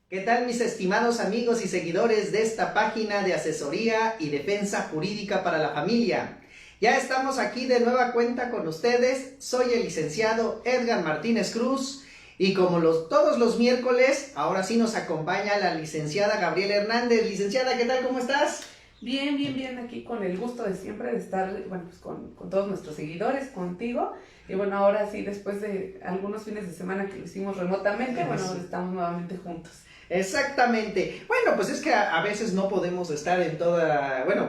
¿Qué tal, mis estimados amigos y seguidores de esta página de asesoría y defensa jurídica para la familia? Ya estamos aquí de nueva cuenta con ustedes. Soy el licenciado Edgar Martínez Cruz y como todos los miércoles, ahora sí nos acompaña la licenciada Gabriela Hernández. Licenciada, ¿qué tal? ¿Cómo estás? Bien, aquí con el gusto de siempre de estar, bueno, pues con todos nuestros seguidores, contigo. Y bueno, ahora sí, después de algunos fines de semana que lo hicimos remotamente, bueno, estamos nuevamente juntos. Exactamente. Bueno, pues es que a veces no podemos estar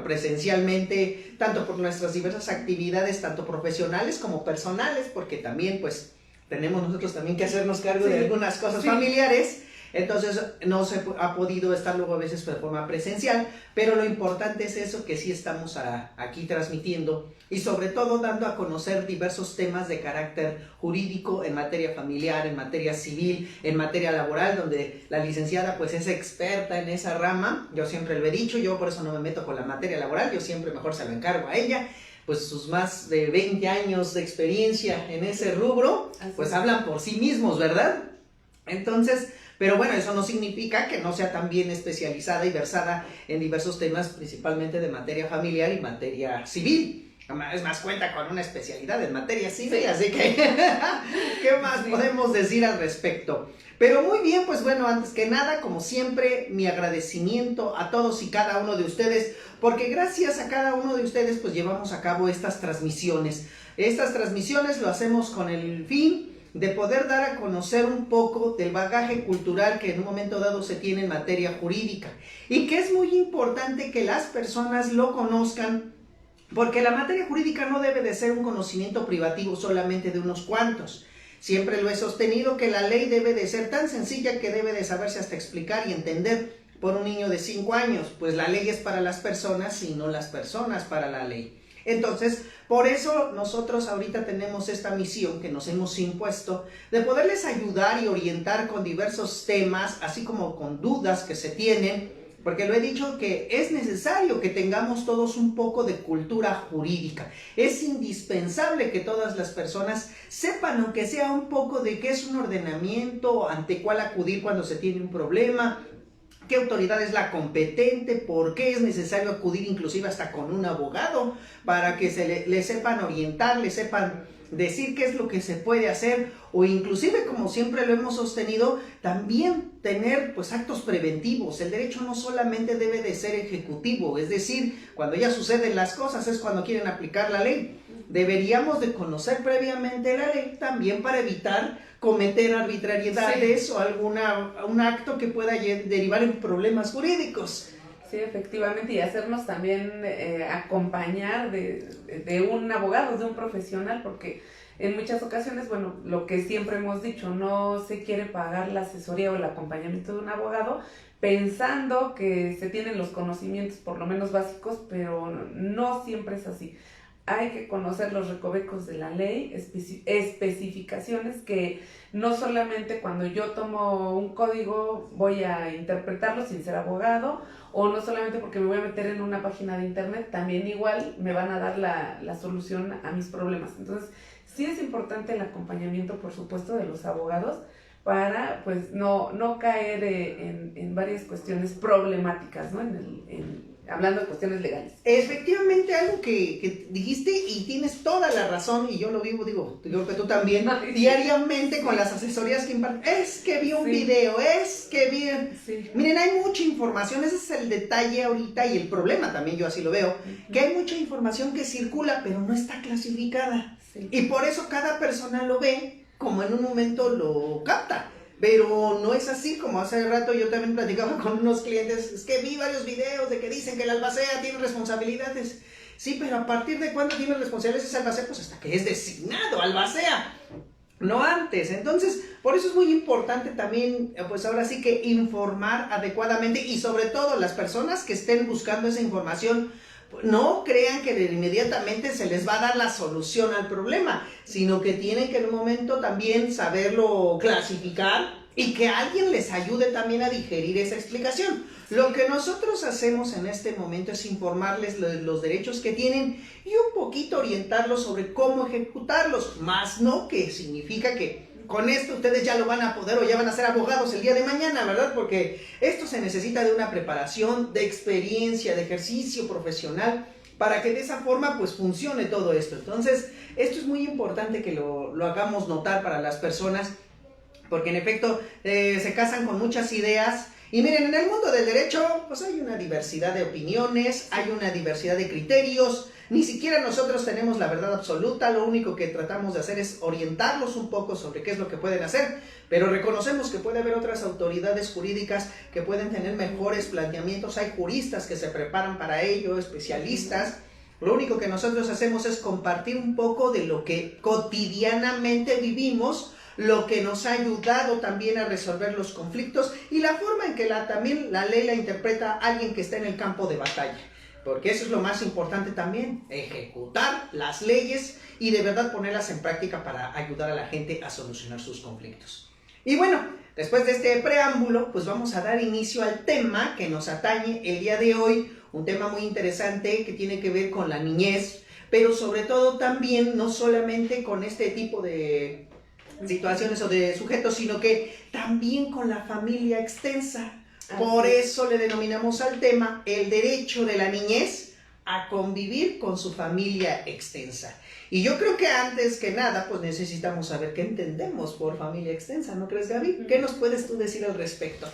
presencialmente, tanto por nuestras diversas actividades, tanto profesionales como personales, porque también, pues, tenemos nosotros también que hacernos cargo de algunas cosas familiares. Entonces no se ha podido estar luego a veces de forma presencial, pero lo importante es eso, que sí estamos aquí transmitiendo y sobre todo dando a conocer diversos temas de carácter jurídico en materia familiar, en materia civil, en materia laboral, donde la licenciada pues es experta en esa rama. Yo siempre lo he dicho, yo por eso no me meto con la materia laboral, yo siempre mejor se lo encargo a ella. Pues sus más de 20 años de experiencia en ese rubro, pues hablan por sí mismos, ¿verdad? Entonces, pero bueno, eso no significa que no sea tan bien especializada y versada en diversos temas, principalmente de materia familiar y materia civil. Es más, cuenta con una especialidad en materia civil, así que, ¿qué más podemos decir al respecto? Pero muy bien, pues bueno, antes que nada, como siempre, mi agradecimiento a todos y cada uno de ustedes, porque gracias a cada uno de ustedes, pues llevamos a cabo estas transmisiones. Estas transmisiones lo hacemos con el fin de poder dar a conocer un poco del bagaje cultural que en un momento dado se tiene en materia jurídica y que es muy importante que las personas lo conozcan, porque la materia jurídica no debe de ser un conocimiento privativo solamente de unos cuantos. Siempre lo he sostenido que la ley debe de ser tan sencilla que debe de saberse hasta explicar y entender por un niño de 5 años, pues la ley es para las personas y no las personas para la ley. Entonces, por eso nosotros ahorita tenemos esta misión que nos hemos impuesto de poderles ayudar y orientar con diversos temas, así como con dudas que se tienen, porque lo he dicho que es necesario que tengamos todos un poco de cultura jurídica. Es indispensable que todas las personas sepan, aunque sea un poco, de qué es un ordenamiento, ante cuál acudir cuando se tiene un problema, qué autoridad es la competente, por qué es necesario acudir inclusive hasta con un abogado para que le sepan orientar, le sepan decir qué es lo que se puede hacer, o inclusive, como siempre lo hemos sostenido, también tener pues actos preventivos. El derecho no solamente debe de ser ejecutivo, es decir, cuando ya suceden las cosas es cuando quieren aplicar la ley. Deberíamos de conocer previamente la ley también para evitar cometer arbitrariedades o un acto que pueda derivar en problemas jurídicos. Sí, efectivamente, y hacernos también acompañar de un abogado, de un profesional, porque en muchas ocasiones, bueno, lo que siempre hemos dicho, no se quiere pagar la asesoría o el acompañamiento de un abogado pensando que se tienen los conocimientos por lo menos básicos, pero no siempre es así. Hay que conocer los recovecos de la ley, especificaciones que no solamente cuando yo tomo un código voy a interpretarlo sin ser abogado, o no solamente porque me voy a meter en una página de internet, también igual me van a dar la solución a mis problemas. Entonces, sí es importante el acompañamiento, por supuesto, de los abogados para pues no caer en varias cuestiones problemáticas, ¿no? Hablando de cuestiones legales. Efectivamente, algo que dijiste y tienes toda la razón, y yo lo vivo, digo que tú también, diariamente con las asesorías que imparten. Es que vi un video, es que vi... Miren, hay mucha información, ese es el detalle ahorita y el problema también, yo así lo veo, que hay mucha información que circula, pero no está clasificada. Y por eso cada persona lo ve como en un momento lo capta. Pero no es así, como hace rato yo también platicaba con unos clientes, es que vi varios videos de que dicen que el albacea tiene responsabilidades. Sí, pero ¿a partir de cuándo tiene responsabilidades ese albacea? Pues hasta que es designado albacea, no antes. Entonces, por eso es muy importante también, pues ahora sí que informar adecuadamente, y sobre todo las personas que estén buscando esa información, no crean que inmediatamente se les va a dar la solución al problema, sino que tienen que en un momento también saberlo clasificar y que alguien les ayude también a digerir esa explicación. Lo que nosotros hacemos en este momento es informarles los derechos que tienen y un poquito orientarlos sobre cómo ejecutarlos, más no que significa que con esto ustedes ya lo van a poder o ya van a ser abogados el día de mañana, ¿verdad? Porque esto se necesita de una preparación, de experiencia, de ejercicio profesional, para que de esa forma pues funcione todo esto. Entonces, esto es muy importante que lo hagamos notar para las personas, porque en efecto se casan con muchas ideas. Y miren, en el mundo del derecho pues hay una diversidad de opiniones, hay una diversidad de criterios. Ni siquiera nosotros tenemos la verdad absoluta, lo único que tratamos de hacer es orientarlos un poco sobre qué es lo que pueden hacer, pero reconocemos que puede haber otras autoridades jurídicas que pueden tener mejores planteamientos, hay juristas que se preparan para ello, especialistas. Lo único que nosotros hacemos es compartir un poco de lo que cotidianamente vivimos, lo que nos ha ayudado también a resolver los conflictos y la forma en que también la ley la interpreta alguien que está en el campo de batalla. Porque eso es lo más importante también, ejecutar las leyes y de verdad ponerlas en práctica para ayudar a la gente a solucionar sus conflictos. Y bueno, después de este preámbulo, pues vamos a dar inicio al tema que nos atañe el día de hoy, un tema muy interesante que tiene que ver con la niñez, pero sobre todo también no solamente con este tipo de situaciones o de sujetos, sino que también con la familia extensa. Por eso le denominamos al tema el derecho de la niñez a convivir con su familia extensa. Y yo creo que antes que nada, pues necesitamos saber qué entendemos por familia extensa, ¿no crees, Gaby? ¿Qué nos puedes tú decir al respecto?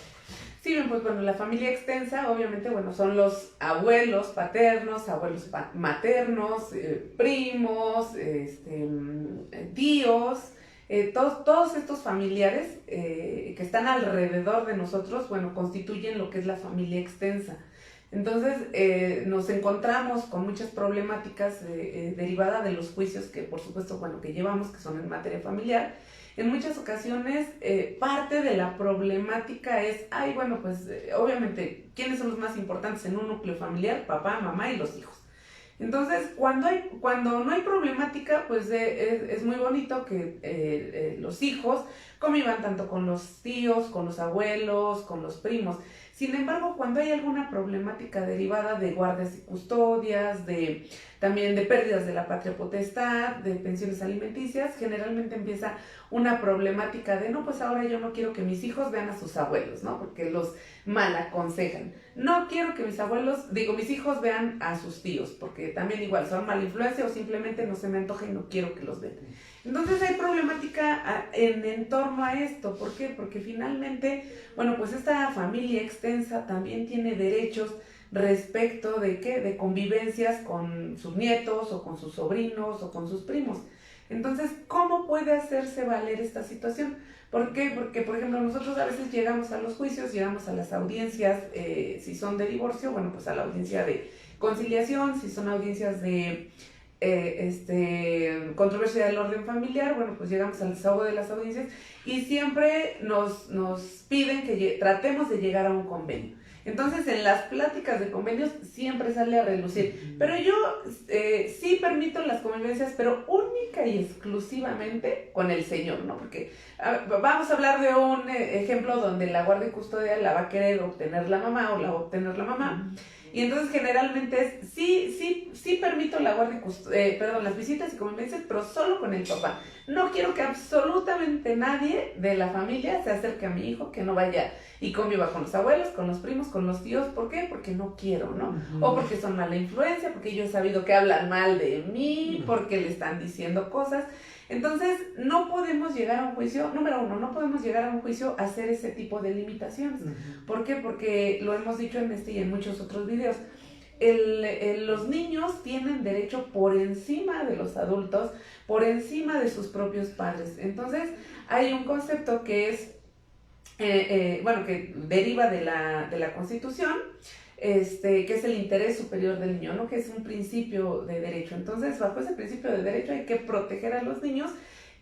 Sí, pues bueno, la familia extensa, obviamente, bueno, son los abuelos paternos, abuelos maternos, primos, tíos. Todos estos familiares que están alrededor de nosotros, bueno, constituyen lo que es la familia extensa. Entonces, nos encontramos con muchas problemáticas derivadas de los juicios que, por supuesto, bueno, que llevamos, que son en materia familiar. En muchas ocasiones, parte de la problemática es, bueno, pues, obviamente, ¿quiénes son los más importantes en un núcleo familiar? Papá, mamá y los hijos. Entonces, cuando no hay problemática, pues es muy bonito que los hijos convivan tanto con los tíos, con los abuelos, con los primos. Sin embargo, cuando hay alguna problemática derivada de guardias y custodias, también de pérdidas de la patria potestad, de pensiones alimenticias, generalmente empieza una problemática de, no, pues ahora yo no quiero que mis hijos vean a sus abuelos, ¿no? Porque los mal aconsejan. No quiero que mis hijos vean a sus tíos, porque también igual son mala influencia o simplemente no se me antoja y no quiero que los vean. Entonces hay problemática en torno a esto. ¿Por qué? Porque finalmente, bueno, pues esta familia extensa también tiene derechos respecto de ¿qué? De convivencias con sus nietos o con sus sobrinos o con sus primos. Entonces, ¿cómo puede hacerse valer esta situación? ¿Por qué? Porque, por ejemplo, nosotros a veces llegamos a los juicios, llegamos a las audiencias, si son de divorcio, bueno, pues a la audiencia de conciliación, si son audiencias de controversia del orden familiar, bueno, pues llegamos al desahogo de las audiencias y siempre nos piden que tratemos de llegar a un convenio. Entonces, en las pláticas de convenios siempre sale a relucir. Pero yo sí permito las convivencias, pero única y exclusivamente con el señor, ¿no? Porque vamos a hablar de un ejemplo donde la guardia y custodia la va a querer obtener la mamá o la va a obtener la mamá. Y entonces generalmente sí permito la guardia las visitas y convivencias, pero solo con el papá. No quiero que absolutamente nadie de la familia se acerque a mi hijo, que no vaya y conviva con los abuelos, con los primos, con los tíos. ¿Por qué? Porque no quiero, ¿no? O porque son mala influencia, porque yo he sabido que hablan mal de mí, porque le están diciendo cosas. Entonces, no podemos llegar a un juicio, número uno, no podemos llegar a un juicio a hacer ese tipo de limitaciones. ¿Por qué? Porque lo hemos dicho en este y en muchos otros videos. Los niños tienen derecho por encima de los adultos, por encima de sus propios padres. Entonces, hay un concepto que es, que deriva de la Constitución, que es el interés superior del niño, ¿no? Que es un principio de derecho. Entonces, bajo ese principio de derecho hay que proteger a los niños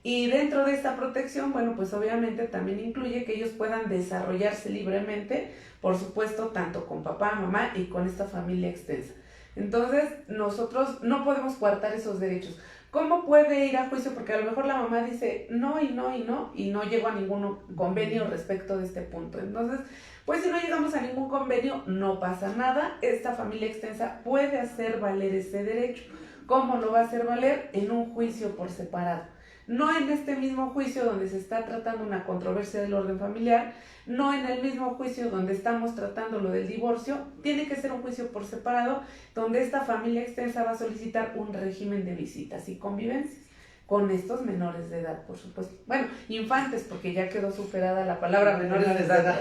y dentro de esta protección, bueno, pues obviamente también incluye que ellos puedan desarrollarse libremente, por supuesto, tanto con papá, mamá y con esta familia extensa. Entonces, nosotros no podemos coartar esos derechos. ¿Cómo puede ir a juicio? Porque a lo mejor la mamá dice no y no y no, y no llegó a ningún convenio respecto de este punto. Entonces, pues si no llegamos a ningún convenio, no pasa nada. Esta familia extensa puede hacer valer ese derecho. ¿Cómo lo va a hacer valer? En un juicio por separado. no en este mismo juicio donde se está tratando una controversia del orden familiar, no en el mismo juicio donde estamos tratando lo del divorcio, tiene que ser un juicio por separado, donde esta familia extensa va a solicitar un régimen de visitas y convivencias con estos menores de edad, por supuesto. Bueno, infantes, porque ya quedó superada la palabra menores de edad.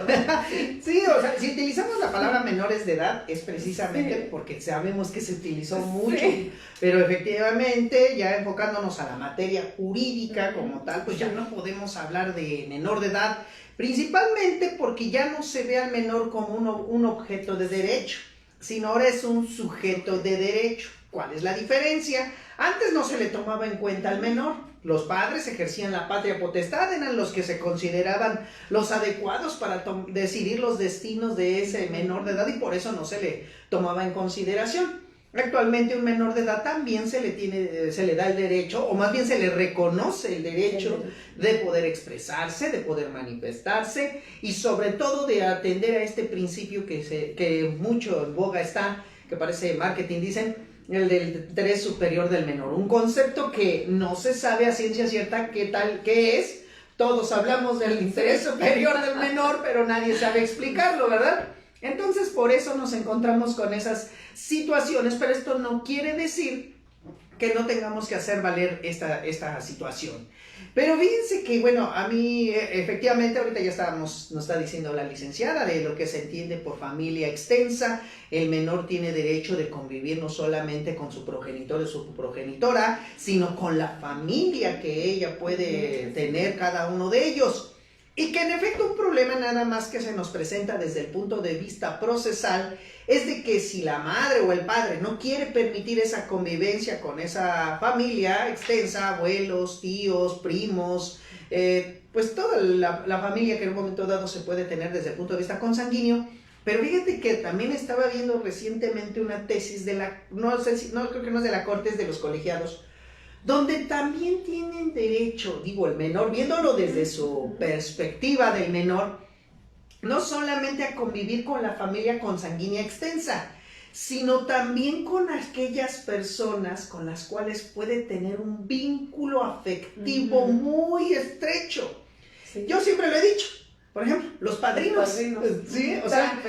Sí, o sea, si utilizamos la palabra menores de edad es precisamente Sí. porque sabemos que se utilizó mucho, Sí. pero efectivamente ya enfocándonos a la materia jurídica como tal, pues ya no podemos hablar de menor de edad, principalmente porque ya no se ve al menor como un objeto de derecho, sino ahora es un sujeto de derecho. ¿Cuál es la diferencia? Antes no se le tomaba en cuenta al menor. Los padres ejercían la patria potestad, eran los que se consideraban los adecuados para decidir los destinos de ese menor de edad y por eso no se le tomaba en consideración. Actualmente un menor de edad también se le da el derecho, o más bien se le reconoce el derecho de poder expresarse, de poder manifestarse y sobre todo de atender a este principio que mucho en boga está, que parece marketing, dicen, el del interés superior del menor, un concepto que no se sabe a ciencia cierta qué es. Todos hablamos del interés superior del menor, pero nadie sabe explicarlo, ¿verdad? Entonces, por eso nos encontramos con esas situaciones, pero esto no quiere decir que no tengamos que hacer valer esta situación. Pero fíjense que, bueno, a mí, efectivamente, ahorita ya nos está diciendo la licenciada de lo que se entiende por familia extensa. El menor tiene derecho de convivir no solamente con su progenitor o su progenitora, sino con la familia que ella puede tener cada uno de ellos. Y que en efecto un problema nada más que se nos presenta desde el punto de vista procesal es de que si la madre o el padre no quiere permitir esa convivencia con esa familia extensa, abuelos, tíos, primos, pues toda la familia que en un momento dado se puede tener desde el punto de vista consanguíneo. Pero fíjate que también estaba viendo recientemente una tesis no creo que no es de la Corte, es de los colegiados, donde también tienen derecho, digo, el menor, viéndolo desde su perspectiva del menor, no solamente a convivir con la familia consanguínea extensa, sino también con aquellas personas con las cuales puede tener un vínculo afectivo muy estrecho. Sí. Yo siempre lo he dicho. Por ejemplo, los padrinos. Sí, o sea,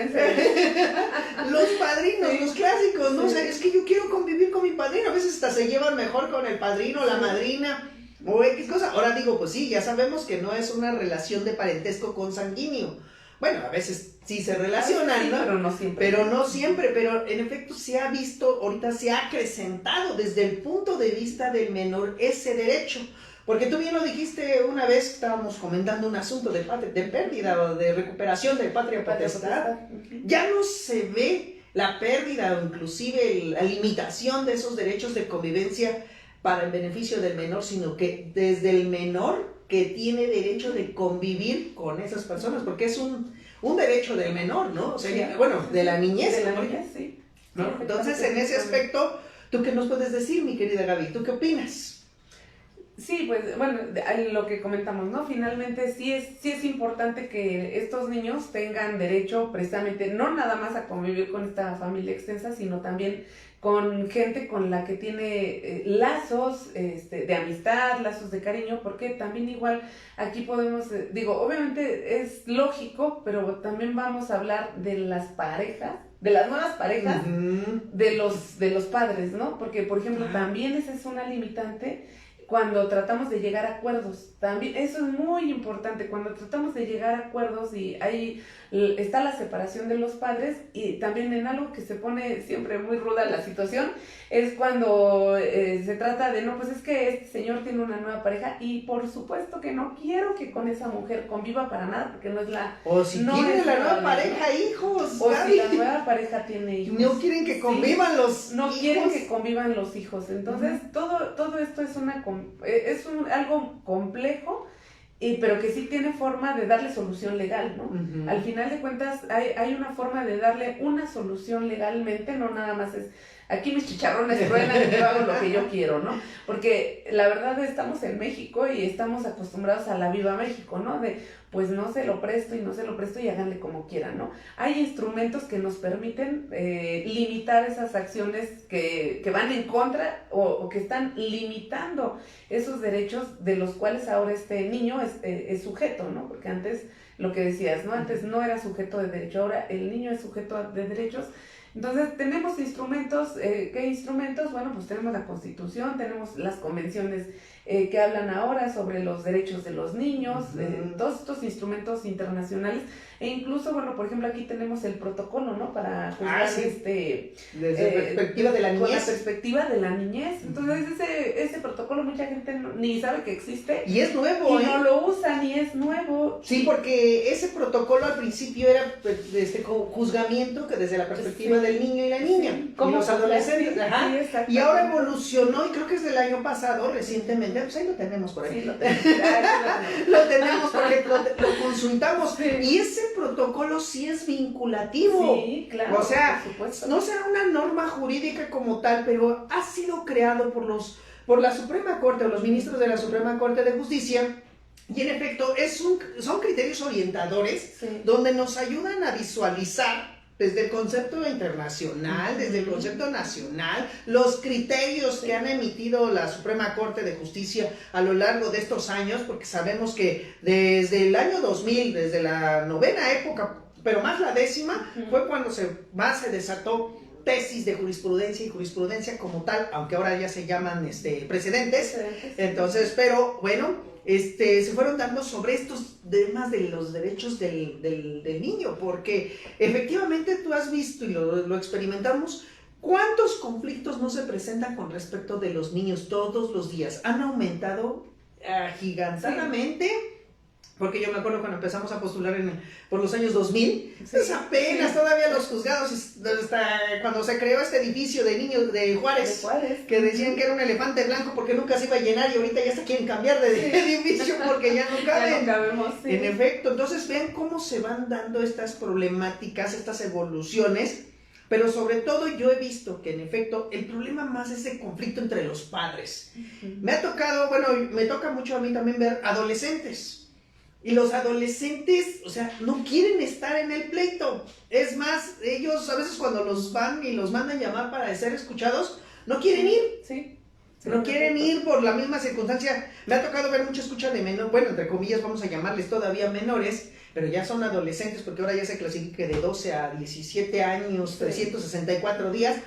los padrinos, los clásicos, ¿no? Sí. O sea, es que yo quiero convivir con mi padrino. A veces hasta se llevan mejor con el padrino, la madrina, o X cosa. Ahora digo, pues sí, ya sabemos que no es una relación de parentesco consanguíneo. Bueno, a veces sí se relacionan, ¿no? Pero no siempre. Pero no siempre, pero en efecto se ha visto, ahorita se ha acrecentado desde el punto de vista del menor ese derecho. Porque tú bien lo dijiste una vez que estábamos comentando un asunto de pérdida o de recuperación de patria potestad. Ya no se ve la pérdida o inclusive la limitación de esos derechos de convivencia para el beneficio del menor, sino que desde el menor que tiene derecho de convivir con esas personas, porque es un derecho del menor, ¿no? O sea, sí. Bueno, de la niñez. De la niñez, sí. ¿No? Entonces, en ese aspecto, ¿tú qué nos puedes decir, mi querida Gaby? ¿Tú qué opinas? Sí, pues bueno, lo que comentamos, ¿no? Finalmente sí es importante que estos niños tengan derecho precisamente no nada más a convivir con esta familia extensa, sino también con gente con la que tiene lazos de amistad, lazos de cariño, porque también igual aquí podemos, digo, obviamente es lógico, pero también vamos a hablar de las parejas, de las nuevas parejas, de los padres, ¿no? Porque, por ejemplo, también esa es una limitante cuando tratamos de llegar a acuerdos. También eso es muy importante, cuando tratamos de llegar a acuerdos y ahí está la separación de los padres, y también en algo que se pone siempre muy ruda la situación es cuando se trata de, no, pues es que este señor tiene una nueva pareja y por supuesto que no quiero que con esa mujer conviva para nada, porque no es la... O si no tiene la nueva pareja hijos. O Gaby, si la nueva pareja tiene hijos. No quieren que convivan los no hijos. Quieren que convivan los hijos. Entonces, todo esto es algo complejo, pero que sí tiene forma de darle solución legal, ¿no? Al final de cuentas, hay una forma de darle una solución legalmente, no nada más es, aquí mis chicharrones truenan y yo hago lo que yo quiero, ¿no? Porque la verdad estamos en México y estamos acostumbrados a la viva México, ¿no? pues no se lo presto y háganle como quieran, ¿no? Hay instrumentos que nos permiten limitar esas acciones que van en contra o que están limitando esos derechos de los cuales ahora este niño es sujeto, ¿no? Porque antes, lo que decías, ¿no? Antes no era sujeto de derecho, ahora el niño es sujeto de derechos. Entonces, tenemos instrumentos, ¿qué instrumentos? Bueno, pues tenemos la Constitución, tenemos las convenciones que hablan ahora sobre los derechos de los niños, todos estos instrumentos internacionales, e incluso, bueno, por ejemplo, aquí tenemos el protocolo, ¿no? Para juzgar desde la perspectiva de la niñez. Con la perspectiva de la niñez. Entonces, ese protocolo mucha gente ni sabe que existe. Y es nuevo, y no lo usan, y es nuevo. Sí, porque ese protocolo al principio era juzgamiento que desde la perspectiva del niño y la niña, y los adolescentes. Sí, y ahora evolucionó, y creo que es del año pasado, recientemente, pues ahí lo tenemos por ahí. Sí, lo tenemos. Lo tenemos porque lo consultamos. Sí. Y ese protocolo sí es vinculativo. Sí, claro. O sea, no será una norma jurídica como tal, pero ha sido creado por la Suprema Corte o los ministros de la Suprema Corte de Justicia. Y en efecto, son criterios orientadores, sí, donde nos ayudan a visualizar desde el concepto internacional, desde el concepto nacional, los criterios que han emitido la Suprema Corte de Justicia a lo largo de estos años, porque sabemos que desde el año 2000, desde la 9ª época, pero más la 10ª, fue cuando más se desató tesis de jurisprudencia y jurisprudencia como tal, aunque ahora ya se llaman precedentes. Entonces, pero bueno, se fueron dando sobre estos temas de los derechos del niño, porque efectivamente tú has visto y lo experimentamos, ¿cuántos conflictos no se presentan con respecto de los niños todos los días? Han aumentado gigantescamente. Sí. Porque yo me acuerdo cuando empezamos a postular por los años 2000, pues apenas todavía los juzgados, hasta cuando se creó este edificio de niños de Juárez, que decían que era un elefante blanco porque nunca se iba a llenar, y ahorita ya se quieren cambiar de edificio porque ya no caben. Ya no cabemos, sí. En efecto, entonces vean cómo se van dando estas problemáticas, estas evoluciones, pero sobre todo yo he visto que en efecto el problema más es el conflicto entre los padres. Me ha tocado, me toca mucho a mí también ver adolescentes. Y los adolescentes, o sea, no quieren estar en el pleito. Es más, ellos a veces cuando los van y los mandan llamar para ser escuchados, no quieren ir. Sí. No quieren ir por la misma circunstancia. Me ha tocado ver mucha escucha de menores, bueno, entre comillas vamos a llamarles todavía menores, pero ya son adolescentes porque ahora ya se clasifica de 12 a 17 años, 364 días.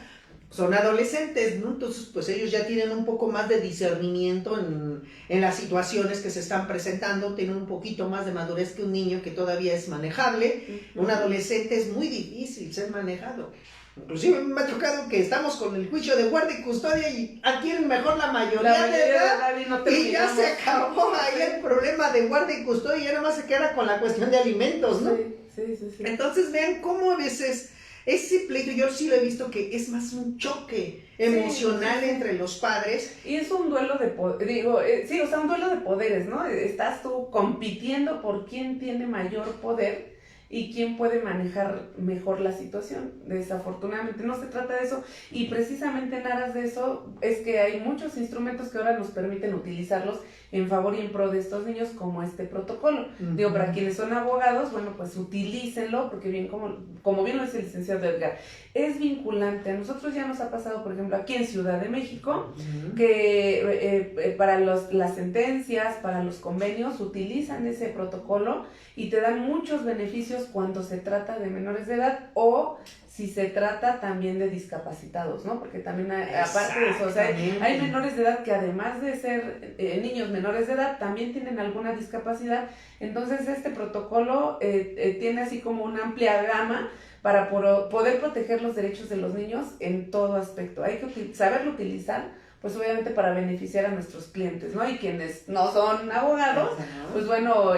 Son adolescentes, ¿no? Entonces, pues ellos ya tienen un poco más de discernimiento en las situaciones que se están presentando, tienen un poquito más de madurez que un niño que todavía es manejable. Un adolescente es muy difícil ser manejado. Inclusive me ha tocado que estamos con el juicio de guardia y custodia y adquieren mejor la mayoría de edad y ya se acabó ahí el problema de guardia y custodia y ya nada más se queda con la cuestión de alimentos, ¿no? Sí. Entonces vean cómo a veces ese pleito yo sí lo he visto que es más un choque emocional entre los padres. Y es un duelo de poder, un duelo de poderes, ¿no? Estás tú compitiendo por quién tiene mayor poder y quién puede manejar mejor la situación. Desafortunadamente no se trata de eso, y precisamente en aras de eso es que hay muchos instrumentos que ahora nos permiten utilizarlos en favor y en pro de estos niños, como este protocolo. Digo, para quienes son abogados, bueno, pues utilícenlo, porque bien, como bien lo dice el licenciado Edgar, es vinculante. A nosotros ya nos ha pasado, por ejemplo, aquí en Ciudad de México, que para las sentencias, para los convenios, utilizan ese protocolo y te dan muchos beneficios cuando se trata de menores de edad o si se trata también de discapacitados, ¿no? Porque también aparte de eso, o sea, hay menores de edad que además de ser niños menores de edad, también tienen alguna discapacidad. Entonces este protocolo tiene así como una amplia gama para poder proteger los derechos de los niños en todo aspecto. Hay que saberlo utilizar, pues obviamente para beneficiar a nuestros clientes, ¿no? Y quienes no son abogados, pues bueno,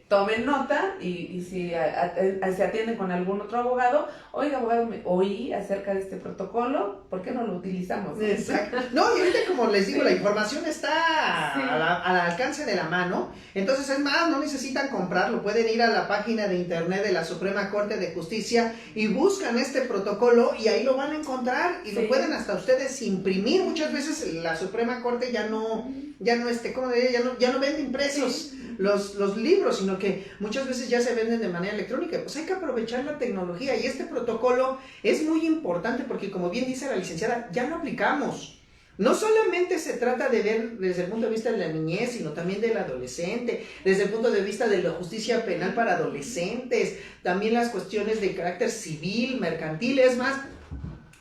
tomen nota y si se atienden con algún otro abogado, oiga, abogado, oí acerca de este protocolo, ¿por qué no lo utilizamos? Exacto. No, y ahorita como les digo, la información está al alcance de la mano, entonces es más, no necesitan comprarlo, pueden ir a la página de internet de la Suprema Corte de Justicia y buscan este protocolo y ahí lo van a encontrar y lo pueden hasta ustedes imprimir. Muchas veces la Suprema Corte ya no vende impresos. los libros, sino que muchas veces ya se venden de manera electrónica. Pues hay que aprovechar la tecnología y este protocolo es muy importante porque, como bien dice la licenciada, ya lo aplicamos. No solamente se trata de ver desde el punto de vista de la niñez, sino también del adolescente, desde el punto de vista de la justicia penal para adolescentes, también las cuestiones de carácter civil, mercantil. Es más,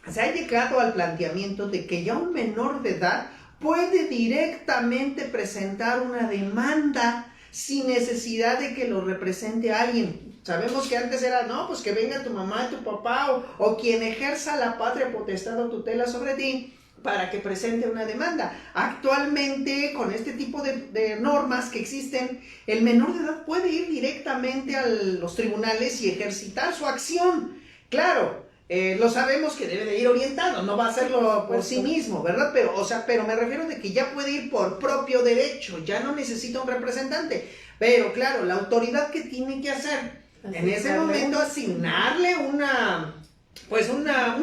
se ha llegado al planteamiento de que ya un menor de edad puede directamente presentar una demanda sin necesidad de que lo represente alguien. Sabemos que antes era, no, pues que venga tu mamá, tu papá o quien ejerza la patria potestad o tutela sobre ti para que presente una demanda. Actualmente, con este tipo de normas que existen, el menor de edad puede ir directamente a los tribunales y ejercitar su acción. Claro, lo sabemos que debe de ir orientado, no va a hacerlo por sí mismo, ¿verdad? Pero me refiero de que ya puede ir por propio derecho, ya no necesita un representante. Pero claro, la autoridad que tiene que hacer, en ese momento asignarle un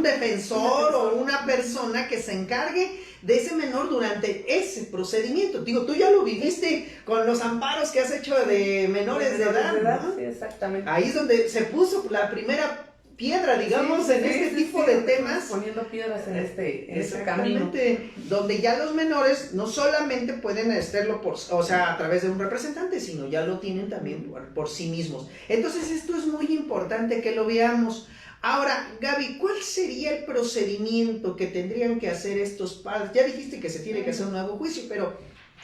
defensor o una persona que se encargue de ese menor durante ese procedimiento. Digo, tú ya lo viviste con los amparos que has hecho de menores de edad, ¿no? Sí, exactamente. Ahí es donde se puso la primera piedra, digamos, en este tipo de temas. Poniendo piedras en ese camino. Donde ya los menores no solamente pueden hacerlo a través de un representante, sino ya lo tienen también por sí mismos. Entonces esto es muy importante que lo veamos. Ahora, Gaby, ¿cuál sería el procedimiento que tendrían que hacer estos padres? Ya dijiste que se tiene que hacer un nuevo juicio, pero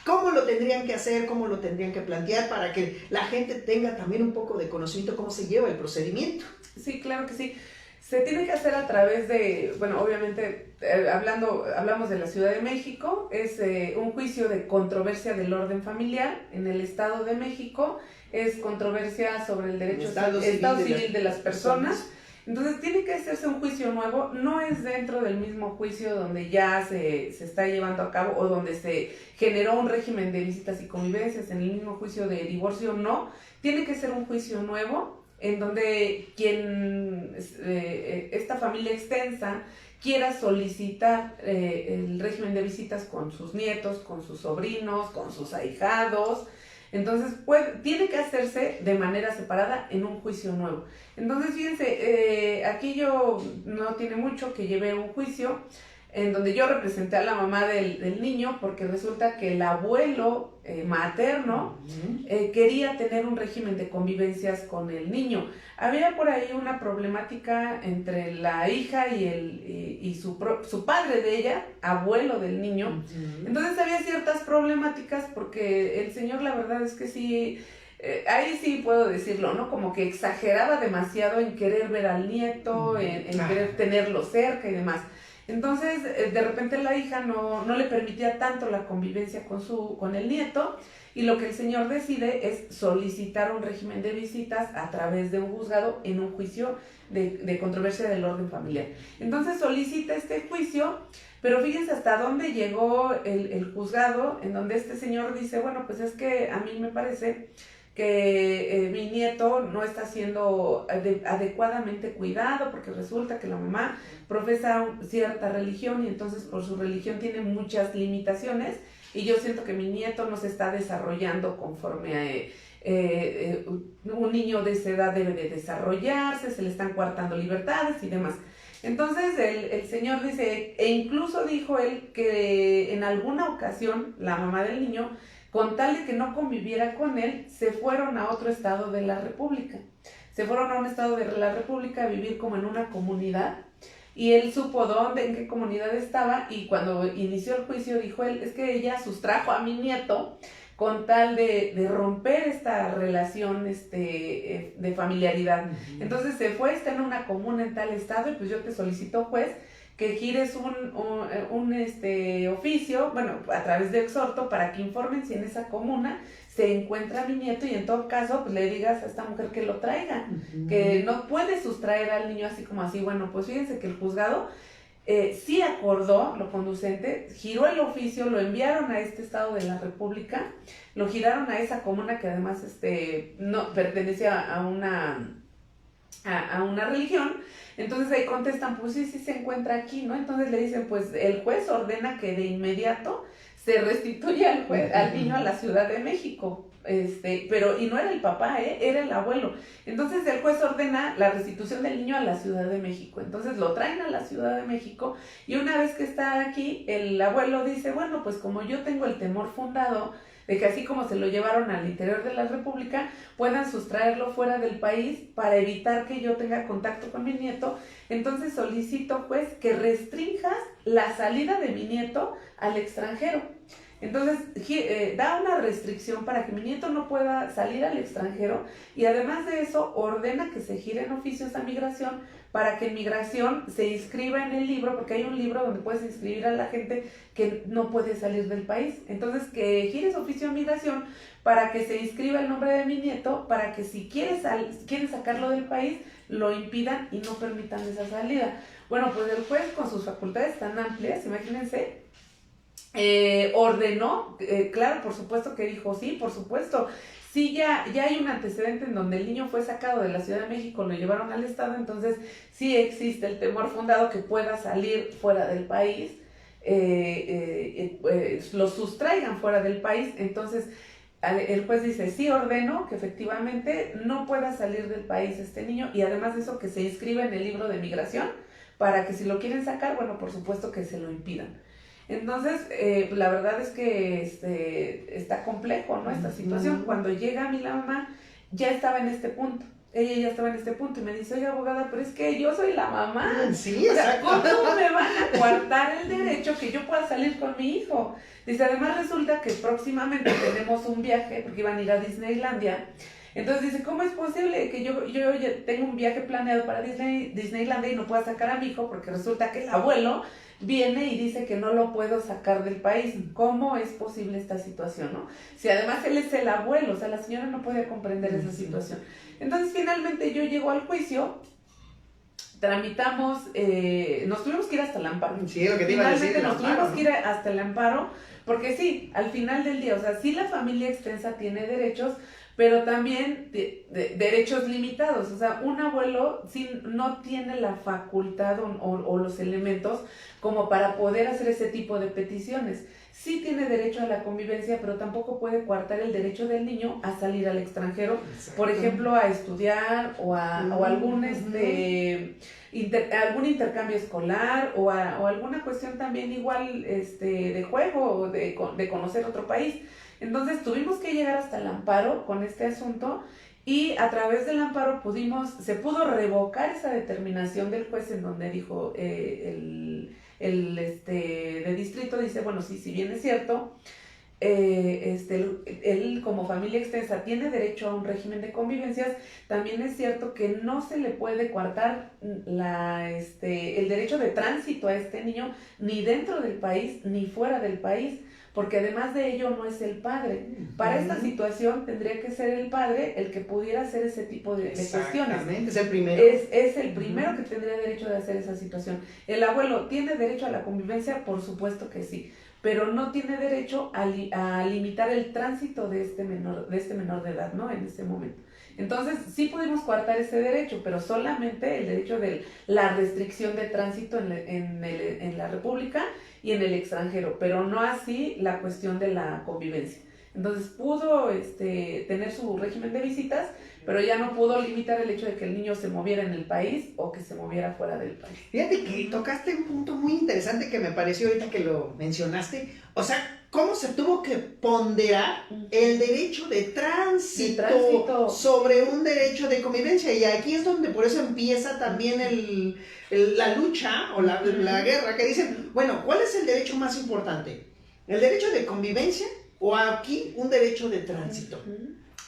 ¿cómo lo tendrían que hacer? ¿Cómo lo tendrían que plantear para que la gente tenga también un poco de conocimiento de cómo se lleva el procedimiento? Sí, claro que sí. Se tiene que hacer a través de, bueno, obviamente, hablamos de la Ciudad de México, es un juicio de controversia del orden familiar. En el Estado de México es controversia sobre el derecho Estado civil de las personas. Entonces tiene que hacerse un juicio nuevo, no es dentro del mismo juicio donde ya se está llevando a cabo o donde se generó un régimen de visitas y convivencias, en el mismo juicio de divorcio, no. Tiene que ser un juicio nuevo en donde esta familia extensa quiera solicitar el régimen de visitas con sus nietos, con sus sobrinos, con sus ahijados. Entonces tiene que hacerse de manera separada en un juicio nuevo. Entonces fíjense, aquí yo no tiene mucho que llevé un juicio en donde yo representé a la mamá del niño, porque resulta que el abuelo materno quería tener un régimen de convivencias con el niño. Había por ahí una problemática entre la hija y su padre de ella, abuelo del niño. Entonces había ciertas problemáticas porque el señor, la verdad es que sí, ahí sí puedo decirlo, ¿no? Como que exageraba demasiado en querer ver al nieto, en querer tenerlo cerca y demás. Entonces, de repente la hija no le permitía tanto la convivencia con el nieto, y lo que el señor decide es solicitar un régimen de visitas a través de un juzgado en un juicio de controversia del orden familiar. Entonces solicita este juicio, pero fíjense hasta dónde llegó el juzgado, en donde este señor dice, bueno, pues es que a mí me parece que mi nieto no está siendo adecuadamente cuidado, porque resulta que la mamá profesa cierta religión y entonces por su religión tiene muchas limitaciones, y yo siento que mi nieto no se está desarrollando conforme un niño de esa edad debe de desarrollarse, se le están coartando libertades y demás. Entonces el señor dice, e incluso dijo él que en alguna ocasión la mamá del niño, con tal de que no conviviera con él, se fueron a otro estado de la República. Se fueron a un estado de la República a vivir como en una comunidad, y él supo en qué comunidad estaba, y cuando inició el juicio dijo él, es que ella sustrajo a mi nieto con tal de romper esta relación de familiaridad. Entonces se fue, está en una comuna en tal estado, y pues yo te solicito, juez, que gires un oficio, bueno, a través de exhorto, para que informen si en esa comuna se encuentra mi nieto, y en todo caso, pues le digas a esta mujer que lo traiga, que no puede sustraer al niño así como así. Bueno, pues fíjense que el juzgado sí acordó, lo conducente, giró el oficio, lo enviaron a este estado de la República, lo giraron a esa comuna que además no pertenecía a una religión. Entonces ahí contestan, pues sí se encuentra aquí, ¿no? Entonces le dicen, pues el juez ordena que de inmediato se restituya al niño a la Ciudad de México. pero, y no era el papá, era el abuelo. Entonces el juez ordena la restitución del niño a la Ciudad de México. Entonces lo traen a la Ciudad de México y una vez que está aquí, el abuelo dice, bueno, pues como yo tengo el temor fundado de que así como se lo llevaron al interior de la República, puedan sustraerlo fuera del país para evitar que yo tenga contacto con mi nieto, entonces solicito, juez, que restrinjas la salida de mi nieto al extranjero. Entonces da una restricción para que mi nieto no pueda salir al extranjero y además de eso ordena que se giren oficios a migración para que en migración se inscriba en el libro, porque hay un libro donde puedes inscribir a la gente que no puede salir del país. Entonces que gires oficio a migración para que se inscriba el nombre de mi nieto, para que si quieren sacarlo del país, lo impidan y no permitan esa salida. Bueno, pues el juez con sus facultades tan amplias, imagínense, ordenó, claro, por supuesto que dijo, sí, por supuesto, sí, ya hay un antecedente en donde el niño fue sacado de la Ciudad de México, lo llevaron al estado, entonces sí existe el temor fundado que pueda salir fuera del país, lo sustraigan fuera del país. Entonces el juez dice, sí ordeno que efectivamente no pueda salir del país este niño y además de eso que se inscriba en el libro de migración para que si lo quieren sacar, bueno, por supuesto que se lo impidan. Entonces, la verdad es que está complejo, ¿no? Esta situación. Cuando llega mi mamá, ya estaba en este punto. Ella ya estaba en este punto y me dice, oye, abogada, pero es que yo soy la mamá. Sí, o sea, exacto. ¿cómo me van a coartar el derecho que yo pueda salir con mi hijo? Dice, además resulta que próximamente tenemos un viaje, porque iban a ir a Disneylandia. Entonces dice, ¿cómo es posible que yo ya tengo un viaje planeado para Disneylandia y no pueda sacar a mi hijo? Porque resulta que el abuelo viene y dice que no lo puedo sacar del país. ¿Cómo es posible esta situación, no? Si además él es el abuelo, o sea, la señora no puede comprender esa situación. Entonces, finalmente yo llego al juicio, tramitamos, nos tuvimos que ir hasta el amparo. Sí, lo que te iba a decir. Finalmente nos tuvimos que ir hasta el amparo, porque sí, al final del día, o sea, sí la familia extensa tiene derechos, pero también derechos limitados. O sea, un abuelo sí no tiene la facultad o los elementos como para poder hacer ese tipo de peticiones. Sí tiene derecho a la convivencia, pero tampoco puede coartar el derecho del niño a salir al extranjero, por ejemplo, a estudiar o algún algún intercambio escolar o alguna cuestión también igual de juego o de conocer otro país. Entonces tuvimos que llegar hasta el amparo con este asunto y a través del amparo se pudo revocar esa determinación del juez en donde dijo de distrito, dice, bueno, sí, si bien es cierto, él como familia extensa tiene derecho a un régimen de convivencias, también es cierto que no se le puede coartar el derecho de tránsito a este niño ni dentro del país ni fuera del país, porque además de ello no es el padre. Para esta situación tendría que ser el padre el que pudiera hacer ese tipo de cuestiones. Exactamente, es el primero. Es el primero que tendría derecho de hacer esa situación. ¿El abuelo tiene derecho a la convivencia? Por supuesto que sí, pero no tiene derecho a limitar el tránsito de este menor de edad, ¿no? En ese momento. Entonces, sí pudimos coartar ese derecho, pero solamente el derecho de la restricción de tránsito en la República y en el extranjero, pero no así la cuestión de la convivencia. Entonces, pudo tener su régimen de visitas, pero ya no pudo limitar el hecho de que el niño se moviera en el país o que se moviera fuera del país. Fíjate que tocaste un punto muy interesante que me pareció ahorita que lo mencionaste. O sea, ¿cómo se tuvo que ponderar el derecho de tránsito sobre un derecho de convivencia? Y aquí es donde por eso empieza también la lucha o la guerra, que dicen, bueno, ¿cuál es el derecho más importante? ¿El derecho de convivencia o aquí un derecho de tránsito?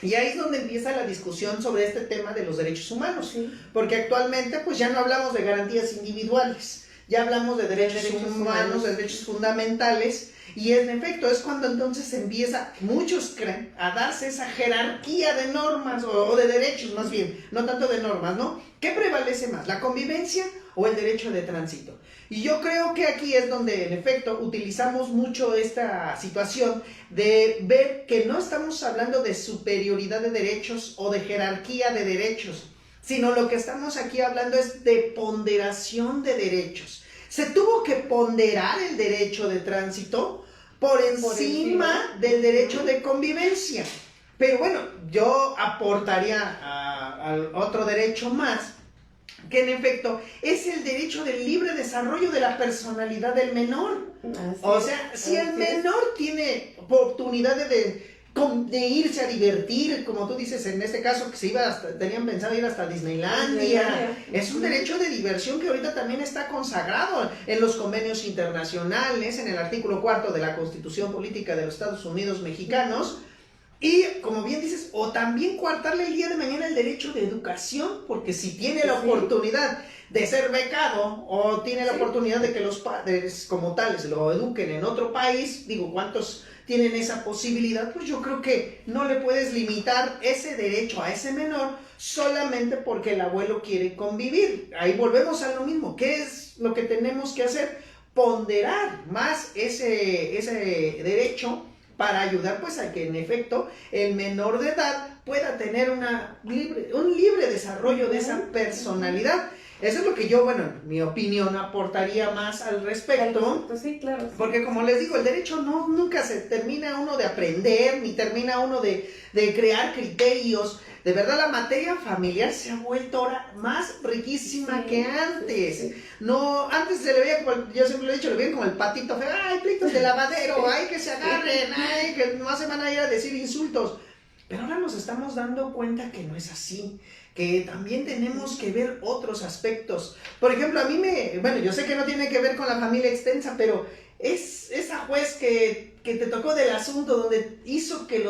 Y ahí es donde empieza la discusión sobre este tema de los derechos humanos, porque actualmente pues ya no hablamos de garantías individuales, ya hablamos de derechos humanos, de derechos fundamentales, y en efecto es cuando entonces empieza, muchos creen, a darse esa jerarquía de normas o de derechos más bien, no tanto de normas, ¿no? ¿Qué prevalece más, la convivencia o el derecho de tránsito? Y yo creo que aquí es donde en efecto utilizamos mucho esta situación de ver que no estamos hablando de superioridad de derechos o de jerarquía de derechos, sino lo que estamos aquí hablando es de ponderación de derechos. Se tuvo que ponderar el derecho de tránsito por encima del derecho de convivencia. Pero bueno, yo aportaría al otro derecho más, que en efecto es el derecho del libre desarrollo de la personalidad del menor. O sea, si el menor tiene oportunidad de irse a divertir, como tú dices, en este caso que tenían pensado ir hasta Disneylandia, es un derecho de diversión que ahorita también está consagrado en los convenios internacionales, en el artículo 4 de la Constitución Política de los Estados Unidos Mexicanos. Y como bien dices, o también coartarle el día de mañana el derecho de educación, porque si tiene la oportunidad de ser becado o tiene la oportunidad de que los padres como tales lo eduquen en otro país, digo, ¿cuántos tienen esa posibilidad? Pues yo creo que no le puedes limitar ese derecho a ese menor solamente porque el abuelo quiere convivir. Ahí volvemos a lo mismo. ¿Qué es lo que tenemos que hacer? Ponderar más ese derecho para ayudar pues a que en efecto el menor de edad pueda tener un libre desarrollo de esa personalidad. Eso es lo que yo, bueno, en mi opinión, aportaría más al respecto. Sí, claro. Sí. Porque como les digo, el derecho nunca se termina uno de aprender, ni termina uno de crear criterios. De verdad, la materia familiar se ha vuelto ahora más riquísima que antes. Sí. No, antes se le veía, como, yo siempre lo he dicho, le veían como el patito feo, ay, pleitos de lavadero, ay, que se agarren, ay, que no se van a ir a decir insultos. Pero ahora nos estamos dando cuenta que no es así, que también tenemos que ver otros aspectos. Por ejemplo, bueno, yo sé que no tiene que ver con la familia extensa, pero es esa juez que te tocó del asunto, donde hizo que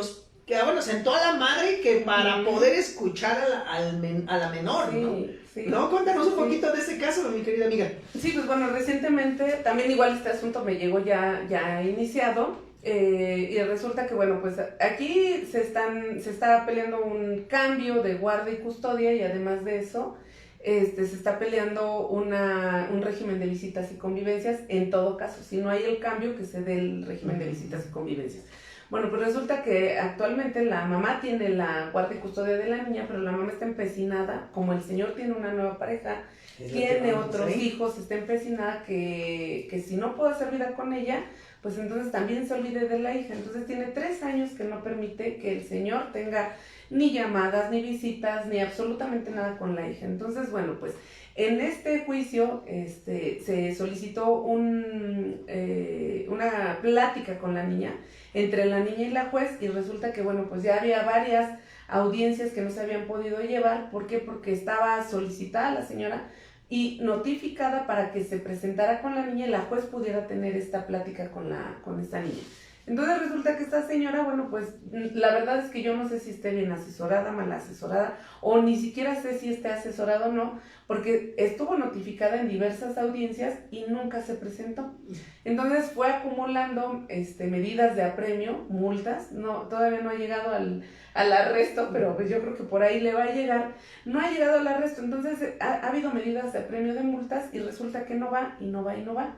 bueno, sentó a la madre que para poder escuchar a la menor, ¿no? Sí. ¿No? Cuéntanos un poquito de ese caso, mi querida amiga. Sí, pues bueno, recientemente, también igual este asunto me llegó ya iniciado, y resulta que, bueno, pues aquí se está peleando un cambio de guarda y custodia, y además de eso, se está peleando un régimen de visitas y convivencias, en todo caso, si no hay el cambio, que se dé el régimen de visitas y convivencias. Bueno, pues resulta que actualmente la mamá tiene la guarda y custodia de la niña, pero la mamá está empecinada, como el señor tiene una nueva pareja, tiene otros hijos, está empecinada que si no puedo hacer vida con ella, pues entonces también se olvide de la hija. Entonces tiene 3 años que no permite que el señor tenga ni llamadas, ni visitas, ni absolutamente nada con la hija. Entonces, bueno, pues en este juicio se solicitó una plática con la niña, entre la niña y la juez, y resulta que, bueno, pues ya había varias audiencias que no se habían podido llevar. ¿Por qué? Porque estaba solicitada la señora y notificada para que se presentara con la niña y la juez pudiera tener esta plática con esta niña. Entonces resulta que esta señora, bueno, pues la verdad es que yo no sé si esté bien asesorada, mal asesorada, o ni siquiera sé si esté asesorada o no, porque estuvo notificada en diversas audiencias y nunca se presentó. Entonces fue acumulando medidas de apremio, multas, todavía no ha llegado al arresto, pero pues yo creo que por ahí le va a llegar. No ha llegado al arresto, entonces ha habido medidas de apremio de multas y resulta que no va, y no va, y no va.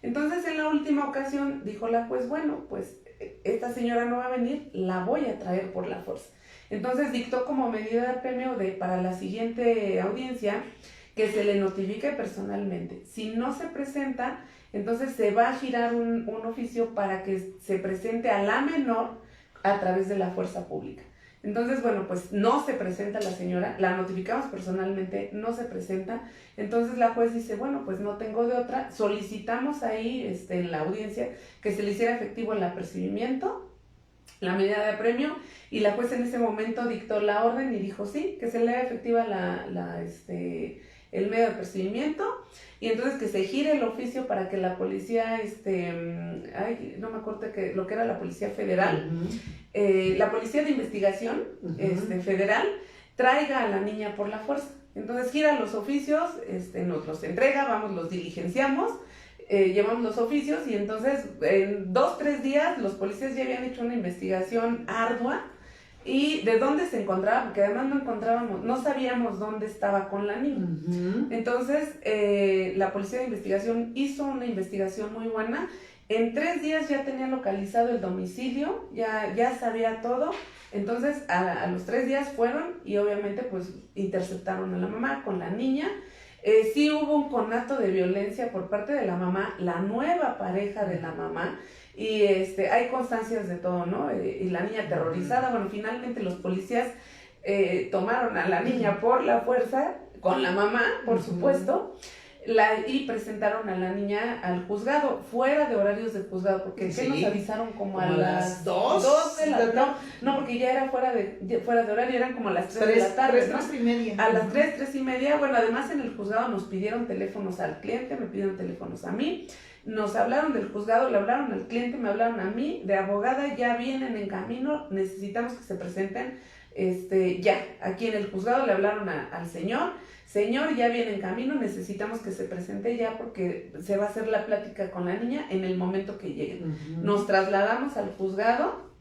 Entonces en la última ocasión dijo la juez, bueno, pues esta señora no va a venir, la voy a traer por la fuerza. Entonces dictó como medida de apremio para la siguiente audiencia que se le notifique personalmente. Si no se presenta, entonces se va a girar un oficio para que se presente a la menor a través de la fuerza pública. Entonces, bueno, pues no se presenta la señora, la notificamos personalmente, no se presenta. Entonces la juez dice, bueno, pues no tengo de otra, solicitamos ahí en la audiencia que se le hiciera efectivo el apercibimiento, la medida de apremio, y la juez en ese momento dictó la orden y dijo sí, que se le haga efectiva el medio de apercibimiento, y entonces que se gire el oficio para que la policía, no me acuerdo lo que era la Policía Federal, la Policía de Investigación Federal, traiga a la niña por la fuerza. Entonces gira los oficios, nos los entrega, vamos, los diligenciamos, llevamos los oficios, y entonces en 2-3 días los policías ya habían hecho una investigación ardua y de dónde se encontraba, porque además no sabíamos dónde estaba con la niña. Entonces la Policía de Investigación hizo una investigación muy buena. En 3 días ya tenía localizado el domicilio, ya sabía todo. Entonces a los 3 días fueron y obviamente pues interceptaron a la mamá con la niña. Sí hubo un conato de violencia por parte de la mamá, la nueva pareja de la mamá, y hay constancias de todo, ¿no? Y la niña aterrorizada, bueno, finalmente los policías tomaron a la niña por la fuerza, con la mamá, por supuesto, y presentaron a la niña al juzgado, fuera de horarios del juzgado, porque ¿qué nos avisaron? Como a las 2 de la tarde. No, porque ya era fuera de horario, eran como a las 3 de la tarde, ¿no? 3:30. A las 3:30, bueno, además en el juzgado nos pidieron teléfonos al cliente, me pidieron teléfonos a mí, nos hablaron del juzgado, le hablaron al cliente, me hablaron a mí, de abogada, ya vienen en camino, necesitamos que se presenten, ya, aquí en el juzgado le hablaron al señor, ya viene en camino, necesitamos que se presente ya porque se va a hacer la plática con la niña en el momento que lleguen. Nos trasladamos al juzgado,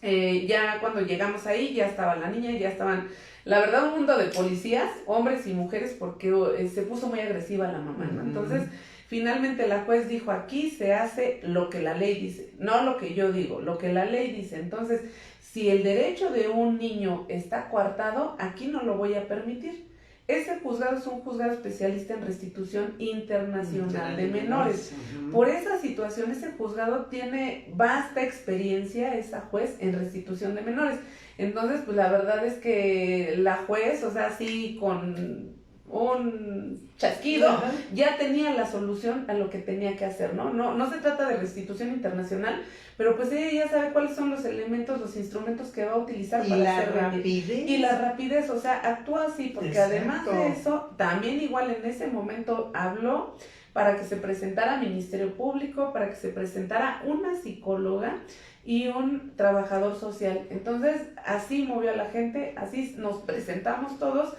ya cuando llegamos ahí ya estaba la niña, ya estaban, la verdad, un mundo de policías, hombres y mujeres, porque se puso muy agresiva la mamá, ¿no? Entonces, finalmente la juez dijo, aquí se hace lo que la ley dice, no lo que yo digo, lo que la ley dice. Entonces, si el derecho de un niño está coartado, aquí no lo voy a permitir. Ese juzgado es un juzgado especialista en restitución internacional de menores. Por esa situación, ese juzgado tiene vasta experiencia, esa juez, en restitución de menores. Entonces, pues la verdad es que la juez, o sea, sí, con un chasquido, ya tenía la solución a lo que tenía que hacer, ¿no? No se trata de restitución internacional, pero pues ella ya sabe cuáles son los elementos, los instrumentos que va a utilizar para hacer rapidez. Y la rapidez, o sea, actúa así, porque además de eso, también igual en ese momento habló para que se presentara Ministerio Público, para que se presentara una psicóloga y un trabajador social. Entonces, así movió a la gente, así nos presentamos todos.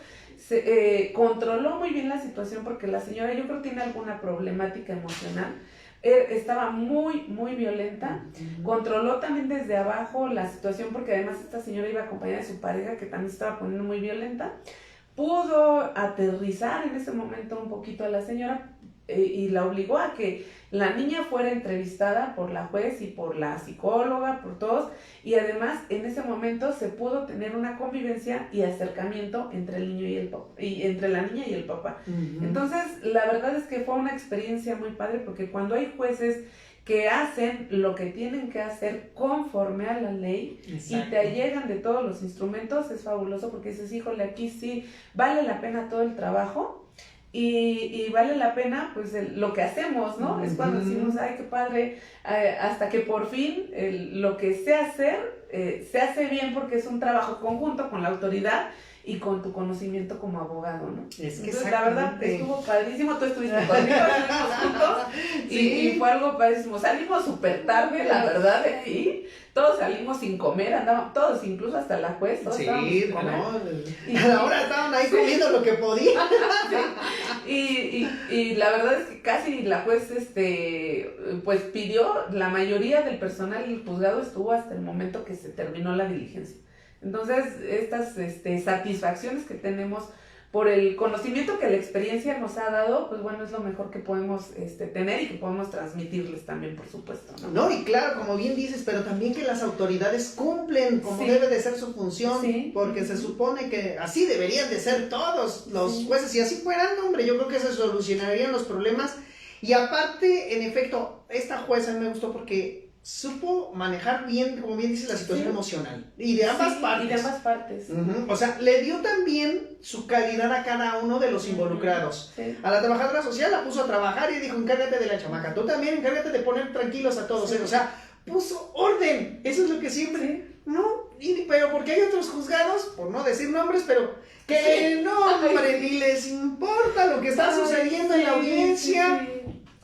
Controló muy bien la situación porque la señora, yo creo, tiene alguna problemática emocional, estaba muy, muy violenta, controló también desde abajo la situación porque además esta señora iba acompañada de su pareja que también estaba poniendo muy violenta, pudo aterrizar en ese momento un poquito a la señora y la obligó a que la niña fuera entrevistada por la juez y por la psicóloga, por todos, y además en ese momento se pudo tener una convivencia y acercamiento entre el niño y el papá, y entre la niña y el papá. Entonces, la verdad es que fue una experiencia muy padre porque cuando hay jueces que hacen lo que tienen que hacer conforme a la ley, y te allegan de todos los instrumentos, es fabuloso porque dices, híjole, aquí sí vale la pena todo el trabajo. Y vale la pena, pues, lo que hacemos, ¿no? Es cuando decimos, ay, qué padre, hasta que por fin lo que sé hacer, se hace bien porque es un trabajo conjunto con la autoridad y con tu conocimiento como abogado, ¿no? Es que entonces, la verdad, estuvo padrísimo, tú estuviste conmigo, juntos, y fue algo padrísimo. Salimos súper tarde, la verdad, de ahí. Todos salimos sin comer, andábamos todos, incluso hasta la juez, todos estábamos sin comer. A la hora estaban ahí comiendo lo que podían. Y la verdad es que casi la juez, pues pidió, la mayoría del personal del juzgado estuvo hasta el momento que se terminó la diligencia. Entonces, estas satisfacciones que tenemos por el conocimiento que la experiencia nos ha dado, pues bueno, es lo mejor que podemos tener y que podemos transmitirles también, por supuesto, ¿no? No, y claro, como bien dices, pero también que las autoridades cumplen como debe de ser su función, porque se supone que así deberían de ser todos los jueces, y así fueran, hombre, yo creo que se solucionarían los problemas. Y aparte, en efecto, esta jueza me gustó porque supo manejar bien, como bien dice, la situación emocional. Y de ambas partes. Y de ambas partes. O sea, le dio también su calidad a cada uno de los involucrados. A la trabajadora social la puso a trabajar y dijo, encárgate de la chamaca. Tú también encárgate de poner tranquilos a todos. O sea, puso orden. Eso es lo que siempre... ¿No? Pero porque hay otros juzgados, por no decir nombres, pero que no, hombre, ni les importa lo que está sucediendo en la audiencia.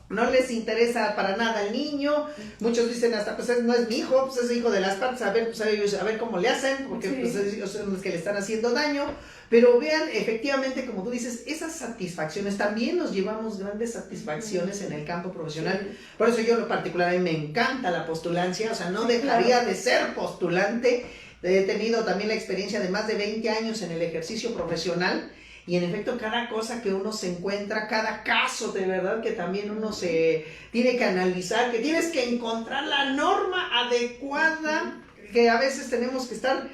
No les interesa para nada el niño. Muchos dicen hasta, pues no es mi hijo, pues es hijo de las partes, a ver cómo le hacen, porque pues ellos son los que le están haciendo daño. Pero vean, efectivamente, como tú dices, esas satisfacciones, también nos llevamos grandes satisfacciones en el campo profesional. Por eso yo en lo particular, a mí me encanta la postulancia, o sea, no dejaría de ser postulante. He tenido también la experiencia de más de 20 años en el ejercicio profesional. Y en efecto, cada cosa que uno se encuentra, cada caso de verdad que también uno se tiene que analizar, que tienes que encontrar la norma adecuada, que a veces tenemos que estar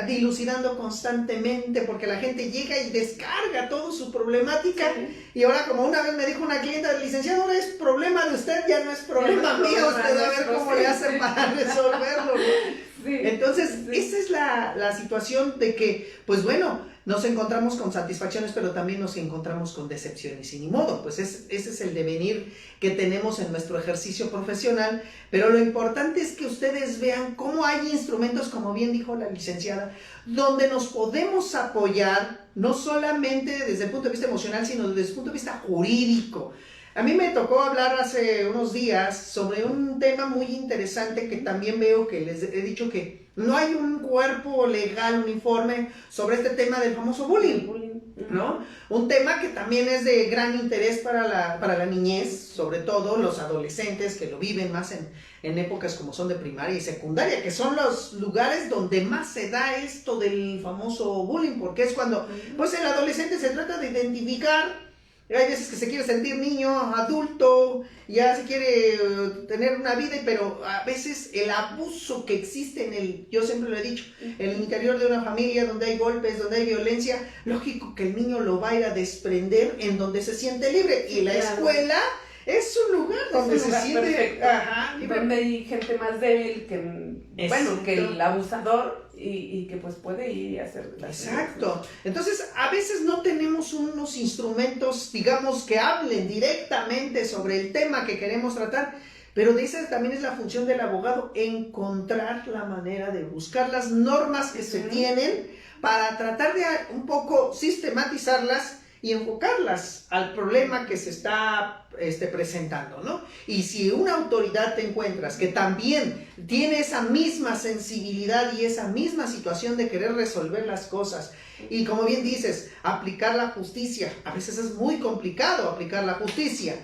dilucidando constantemente porque la gente llega y descarga toda su problemática. Sí. Y ahora, como una vez me dijo una clienta del licenciado, ahora es problema de usted, ya no es problema mío, usted a ver cómo le hace para resolverlo, ¿no? Sí, entonces, sí. Esa es la situación de que, pues bueno, nos encontramos con satisfacciones, pero también nos encontramos con decepciones, y ni modo, pues ese es el devenir que tenemos en nuestro ejercicio profesional, pero lo importante es que ustedes vean cómo hay instrumentos, como bien dijo la licenciada, donde nos podemos apoyar, no solamente desde el punto de vista emocional, sino desde el punto de vista jurídico. A mí me tocó hablar hace unos días sobre un tema muy interesante que también veo que les he dicho que no hay un cuerpo legal uniforme sobre este tema del famoso bullying, ¿no? Un tema que también es de gran interés para la niñez, sobre todo los adolescentes que lo viven más en épocas como son de primaria y secundaria, que son los lugares donde más se da esto del famoso bullying, porque es cuando pues el adolescente se trata de identificar. Hay veces que se quiere sentir niño, adulto, ya se quiere tener una vida, pero a veces el abuso que existe yo siempre lo he dicho, en el interior de una familia donde hay golpes, donde hay violencia, lógico que el niño lo va a ir a desprender en donde se siente libre. Y la escuela es un lugar donde se siente... Ajá, donde hay gente más débil que el abusador. Y que pues puede ir y hacer las Exacto. Cosas. Entonces, a veces no tenemos unos instrumentos, digamos, que hablen directamente sobre el tema que queremos tratar, pero de esa también es la función del abogado, encontrar la manera de buscar las normas que se tienen para tratar de un poco sistematizarlas y enfocarlas al problema que se está presentando, ¿no? Y si una autoridad te encuentras que también tiene esa misma sensibilidad y esa misma situación de querer resolver las cosas, y como bien dices, aplicar la justicia, a veces es muy complicado aplicar la justicia,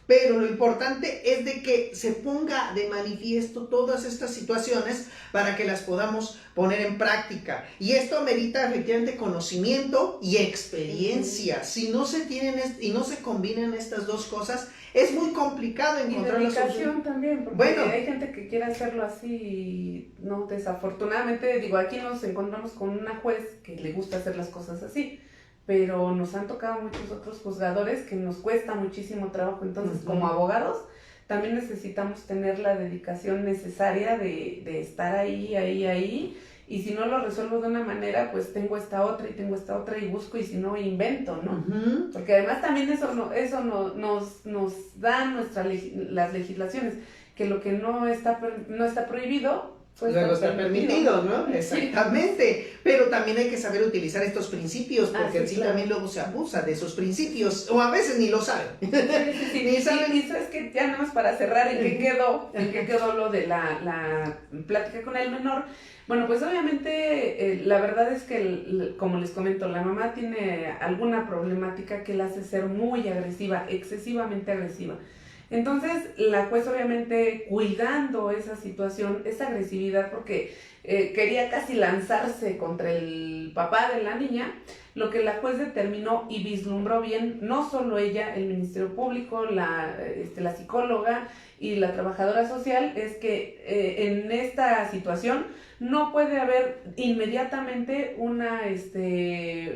pero lo importante es de que se ponga de manifiesto todas estas situaciones para que las podamos poner en práctica. Y esto amerita efectivamente conocimiento y experiencia. Si no se tienen y no se combinan estas dos cosas, es muy complicado encontrar la solución también, porque hay gente que quiere hacerlo así y no, desafortunadamente, digo, aquí nos encontramos con una juez que le gusta hacer las cosas así, pero nos han tocado muchos otros juzgadores que nos cuesta muchísimo trabajo. Entonces, como abogados, también necesitamos tener la dedicación necesaria de estar ahí, y si no lo resuelvo de una manera, pues tengo esta otra y busco, y si no, invento, ¿no? Porque además también eso nos dan las legislaciones, que lo que no está prohibido, pues luego está permitido, ¿no? Exactamente. Sí. Pero también hay que saber utilizar estos principios, porque sí, también luego se abusa de esos principios, o a veces ni lo saben. Sí. Ni saben. Y sabes que ya nada más para cerrar, ¿en qué quedó lo de la plática con el menor? Bueno, pues obviamente la verdad es que, como les comento, la mamá tiene alguna problemática que la hace ser muy agresiva, excesivamente agresiva. Entonces, la juez obviamente cuidando esa situación, esa agresividad, porque quería casi lanzarse contra el papá de la niña, lo que la juez determinó y vislumbró bien, no solo ella, el Ministerio Público, la psicóloga y la trabajadora social, es que en esta situación no puede haber inmediatamente una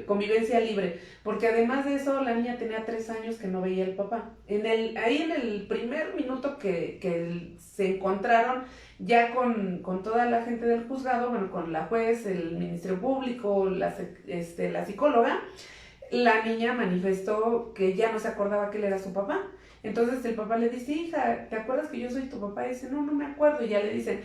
convivencia libre, porque además de eso la niña tenía 3 años que no veía al papá. Ahí en el primer minuto que se encontraron ya con toda la gente del juzgado, bueno, con la juez, el Ministerio Público, la psicóloga, la niña manifestó que ya no se acordaba que él era su papá. Entonces el papá le dice: hija, ¿te acuerdas que yo soy tu papá? Y dice: no me acuerdo. Y ya le dicen: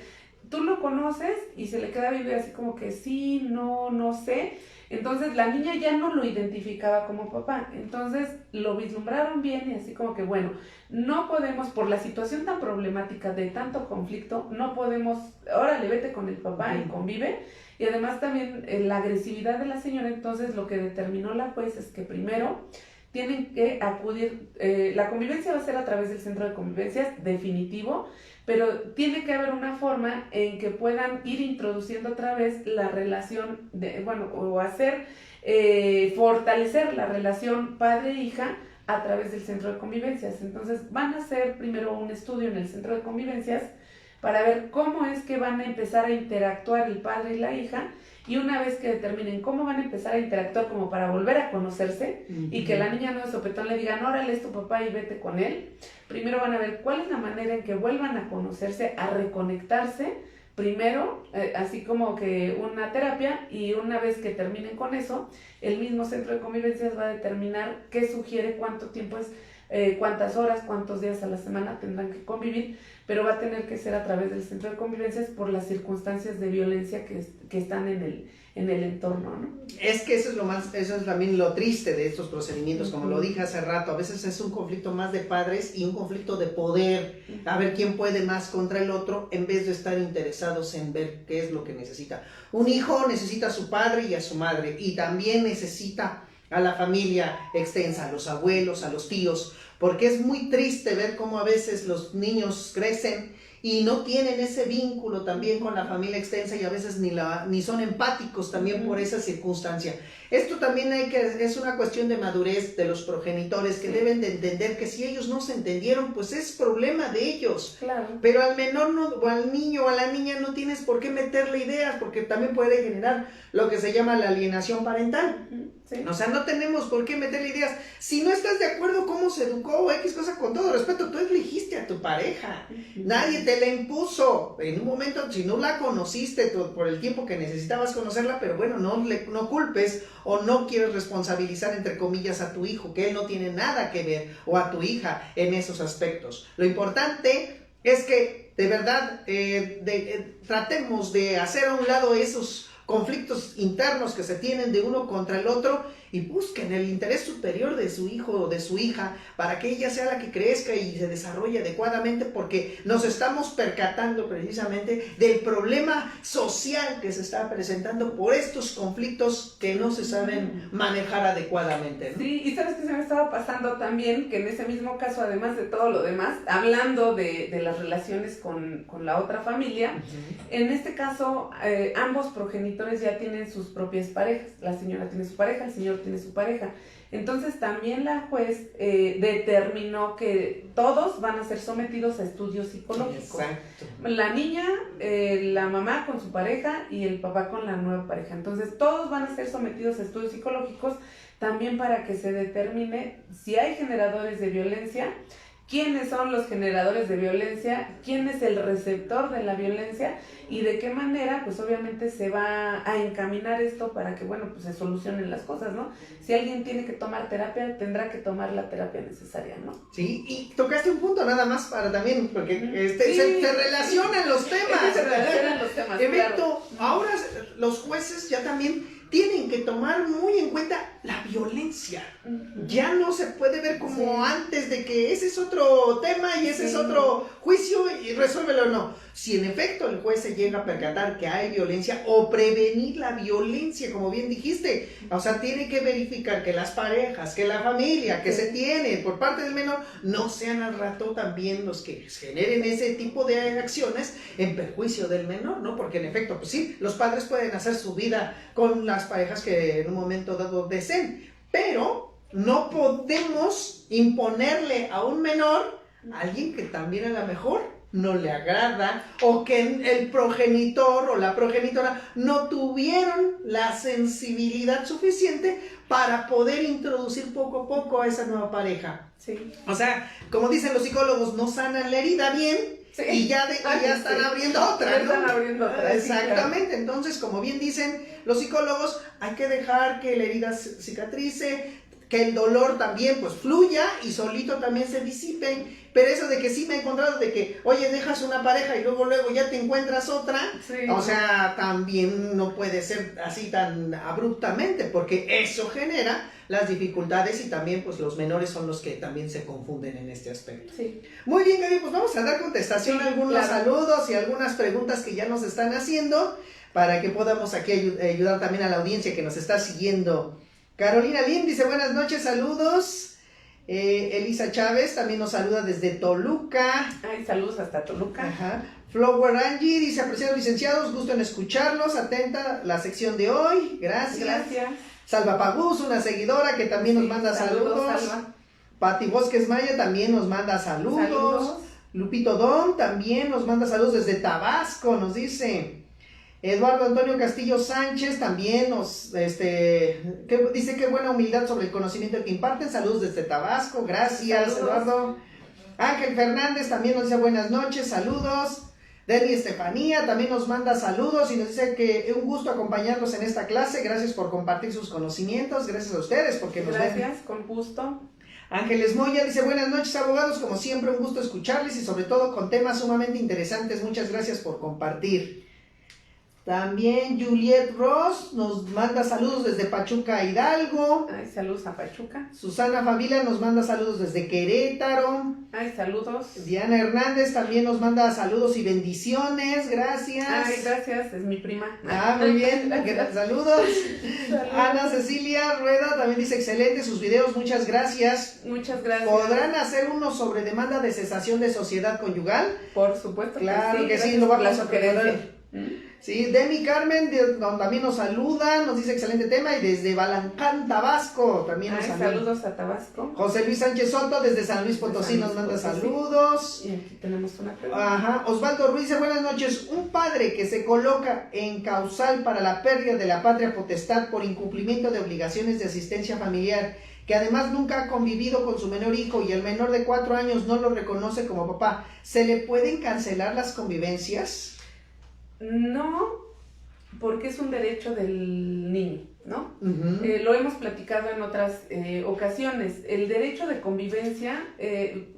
¿tú lo conoces? Y se le queda viendo así como que sí, no sé. Entonces la niña ya no lo identificaba como papá. Entonces lo vislumbraron bien y así como que, bueno, no podemos, por la situación tan problemática de tanto conflicto, no podemos, órale, vete con el papá y convive. Y además también la agresividad de la señora. Entonces lo que determinó la juez es que primero tienen que acudir, la convivencia va a ser a través del centro de convivencias, definitivo, pero tiene que haber una forma en que puedan ir introduciendo otra vez la relación, fortalecer la relación padre-hija a través del centro de convivencias. Entonces van a hacer primero un estudio en el centro de convivencias para ver cómo es que van a empezar a interactuar el padre y la hija, y una vez que determinen cómo van a empezar a interactuar como para volver a conocerse, y que la niña no de sopetón le digan, órale, es tu papá y vete con él, primero van a ver cuál es la manera en que vuelvan a conocerse, a reconectarse, primero, así como que una terapia, y una vez que terminen con eso, el mismo centro de convivencias va a determinar qué sugiere, cuánto tiempo es, cuántas horas, cuántos días a la semana tendrán que convivir, pero va a tener que ser a través del centro de convivencias por las circunstancias de violencia que están en el entorno, ¿no? Es que eso es también lo triste de estos procedimientos, como lo dije hace rato, a veces es un conflicto más de padres y un conflicto de poder, a ver quién puede más contra el otro, en vez de estar interesados en ver qué es lo que necesita. Un hijo necesita a su padre y a su madre, y también necesita a la familia extensa, a los abuelos, a los tíos, porque es muy triste ver cómo a veces los niños crecen y no tienen ese vínculo también con la familia extensa, y a veces ni son empáticos también por esa circunstancia. Esto también es una cuestión de madurez de los progenitores, que deben de entender que si ellos no se entendieron, pues es problema de ellos. Claro. Pero al menor o al niño o a la niña no tienes por qué meterle ideas, porque también puede generar lo que se llama la alienación parental. Sí. O sea, no tenemos por qué meterle ideas. Si no estás de acuerdo cómo se educó o X cosa, con todo respeto, tú elegiste a tu pareja. Nadie te la impuso. En un momento, si no la conociste por el tiempo que necesitabas conocerla, pero bueno, no culpes o no quieres responsabilizar, entre comillas, a tu hijo, que él no tiene nada que ver, o a tu hija en esos aspectos. Lo importante es que de verdad tratemos de hacer a un lado esos conflictos internos que se tienen de uno contra el otro, y busquen el interés superior de su hijo o de su hija para que ella sea la que crezca y se desarrolle adecuadamente, porque nos estamos percatando precisamente del problema social que se está presentando por estos conflictos que no se saben manejar adecuadamente, ¿no? Sí, y sabes que se me estaba pasando también que en ese mismo caso, además de todo lo demás, hablando de las relaciones con la otra familia, en este caso ambos progenitores ya tienen sus propias parejas. La señora tiene su pareja, el señor tiene su pareja. Entonces también la juez determinó que todos van a ser sometidos a estudios psicológicos. Exacto. La niña, la mamá con su pareja y el papá con la nueva pareja. Entonces todos van a ser sometidos a estudios psicológicos, también para que se determine si hay generadores de violencia, quiénes son los generadores de violencia, quién es el receptor de la violencia, y de qué manera, pues obviamente se va a encaminar esto para que, bueno, pues se solucionen las cosas, ¿no? Si alguien tiene que tomar terapia, tendrá que tomar la terapia necesaria, ¿no? Sí, y tocaste un punto nada más para también, porque se relacionan los temas. Se relacionan los temas, claro. Ahora los jueces ya también tienen que tomar muy en cuenta la violencia. Ya no se puede ver como antes, de que ese es otro tema y ese es otro juicio y resuélvelo o no. Si en efecto el juez se llega a percatar que hay violencia, o prevenir la violencia, como bien dijiste, o sea, tiene que verificar que las parejas, que la familia que se tiene por parte del menor no sean al rato también los que generen ese tipo de acciones en perjuicio del menor, ¿no? Porque en efecto, pues sí, los padres pueden hacer su vida con las parejas que en un momento dado deseen, pero no podemos imponerle a un menor a alguien que también a lo mejor no le agrada, o que el progenitor o la progenitora no tuvieron la sensibilidad suficiente para poder introducir poco a poco a esa nueva pareja. Sí. O sea, como dicen los psicólogos, no sanan la herida bien, y ya están abriendo otra, ¿no? Están abriendo otra. Exactamente. Sí, claro. Entonces, como bien dicen los psicólogos, hay que dejar que la herida cicatrice, que el dolor también pues fluya y solito también se disipe. Pero eso de que sí me he encontrado de que, oye, dejas una pareja y luego ya te encuentras otra, o sea, también no puede ser así tan abruptamente, porque eso genera las dificultades, y también pues los menores son los que también se confunden en este aspecto. Sí. Muy bien, Gaby, pues vamos a dar contestación a algunos saludos y algunas preguntas que ya nos están haciendo, para que podamos aquí ayudar también a la audiencia que nos está siguiendo. Carolina Lim dice, buenas noches, saludos. Elisa Chávez también nos saluda desde Toluca. Ay, saludos hasta Toluca. Ajá. Flower Angie dice, apreciados licenciados, gusto en escucharlos, atenta la sección de hoy, gracias. Gracias. Salva Pagús, una seguidora que también nos manda saludos. Salva. Pati Bosques Maya también nos manda saludos. Lupito Don también nos manda saludos desde Tabasco, nos dice. Eduardo Antonio Castillo Sánchez también nos dice qué buena humildad sobre el conocimiento que imparten. Saludos desde Tabasco, gracias. Saludos. Eduardo. Ángel Fernández también nos dice buenas noches, saludos. Deni Estefanía también nos manda saludos y nos dice que es un gusto acompañarnos en esta clase. Gracias por compartir sus conocimientos, gracias a ustedes porque nos ven. Gracias, con gusto. Ángeles Moya dice buenas noches abogados, como siempre un gusto escucharles y sobre todo con temas sumamente interesantes. Muchas gracias por compartir. También Juliet Ross nos manda saludos desde Pachuca, Hidalgo. Ay, saludos a Pachuca. Susana Favila nos manda saludos desde Querétaro. Ay, saludos. Diana Hernández también nos manda saludos y bendiciones, gracias. Ay, gracias, es mi prima. Muy bien, saludos. Ana Cecilia Rueda también dice excelente sus videos, muchas gracias. Muchas gracias. ¿Podrán hacer uno sobre demanda de cesación de sociedad conyugal? Por supuesto claro que sí, lo vamos a preparar. Sí, Demi Carmen también nos saluda, nos dice excelente tema y desde Balancán, Tabasco también nos saluda. Saludos a Tabasco. José Luis Sánchez Soto desde San Luis Potosí nos manda saludos. Y aquí tenemos una pregunta. Ajá, Osvaldo Ruiz, buenas noches. Un padre que se coloca en causal para la pérdida de la patria potestad por incumplimiento de obligaciones de asistencia familiar, que además nunca ha convivido con su menor hijo y el menor de 4 años no lo reconoce como papá, ¿se le pueden cancelar las convivencias? No, porque es un derecho del niño, ¿no? Uh-huh. Lo hemos platicado en otras ocasiones. El derecho de convivencia,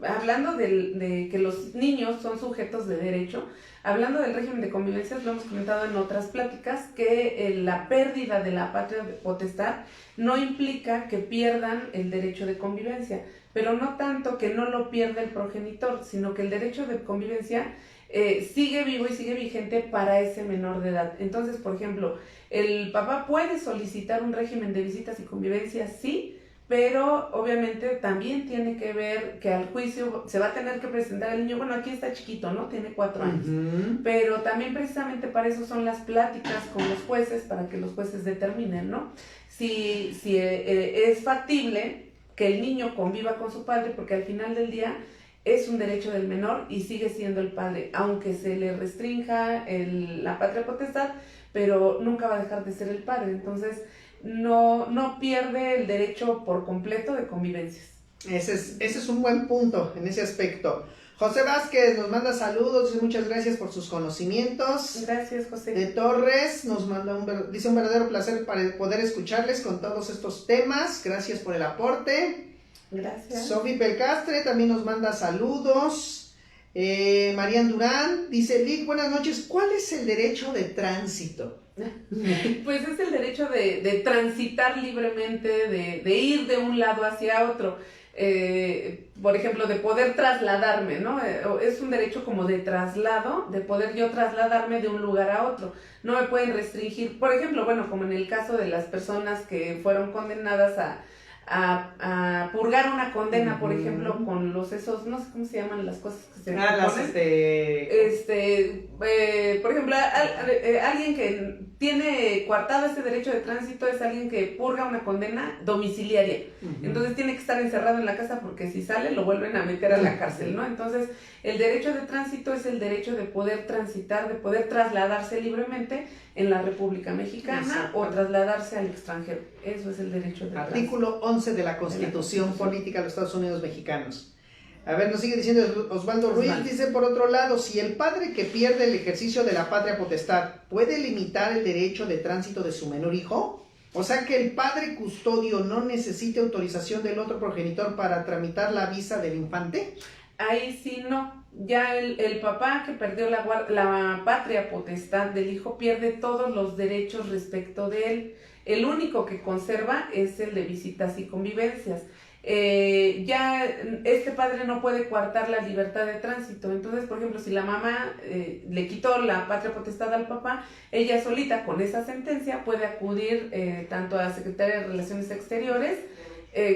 hablando de que los niños son sujetos de derecho, hablando del régimen de convivencia, lo hemos comentado en otras pláticas, que la pérdida de la patria potestad no implica que pierdan el derecho de convivencia, pero no tanto que no lo pierda el progenitor, sino que el derecho de convivencia sigue vivo y sigue vigente para ese menor de edad. Entonces, por ejemplo, el papá puede solicitar un régimen de visitas y convivencia, sí, pero obviamente también tiene que ver que al juicio se va a tener que presentar el niño. Bueno, aquí está chiquito, ¿no? Tiene 4 años. Uh-huh. Pero también precisamente para eso son las pláticas con los jueces, para que los jueces determinen, ¿no? Si es factible que el niño conviva con su padre, porque al final del día es un derecho del menor y sigue siendo el padre, aunque se le restrinja la patria potestad, pero nunca va a dejar de ser el padre. Entonces, no pierde el derecho por completo de convivencias. Ese es un buen punto en ese aspecto. José Vázquez nos manda saludos y muchas gracias por sus conocimientos. Gracias, José. De Torres nos manda dice un verdadero placer para poder escucharles con todos estos temas. Gracias por el aporte. Gracias. Sofi Pelcastre también nos manda saludos. Marian Durán dice, Lic, buenas noches. ¿Cuál es el derecho de tránsito? Pues es el derecho de transitar libremente, de ir de un lado hacia otro. Por ejemplo, de poder trasladarme, ¿no? Es un derecho como de traslado, de poder yo trasladarme de un lugar a otro. No me pueden restringir, por ejemplo, bueno, como en el caso de las personas que fueron condenadas a purgar una condena, por ejemplo, con esos, no sé cómo se llaman las cosas que se ponen. Por ejemplo, alguien que tiene coartado este derecho de tránsito es alguien que purga una condena domiciliaria. Uh-huh. Entonces tiene que estar encerrado en la casa porque si sale lo vuelven a meter a la cárcel, ¿no? Entonces el derecho de tránsito es el derecho de poder transitar, de poder trasladarse libremente en la República Mexicana o trasladarse al extranjero. Eso es el derecho de tránsito. Artículo 11 de la Constitución Política de los Estados Unidos Mexicanos. A ver, nos sigue diciendo Osvaldo Ruiz, dice por otro lado, si el padre que pierde el ejercicio de la patria potestad puede limitar el derecho de tránsito de su menor hijo, o sea que el padre custodio no necesite autorización del otro progenitor para tramitar la visa del infante. Ahí sí no, ya el papá que perdió la patria potestad del hijo pierde todos los derechos respecto de él. El único que conserva es el de visitas y convivencias. Ya este padre no puede coartar la libertad de tránsito. Entonces, por ejemplo, si la mamá le quitó la patria potestad al papá, ella solita con esa sentencia puede acudir tanto a la Secretaría de Relaciones Exteriores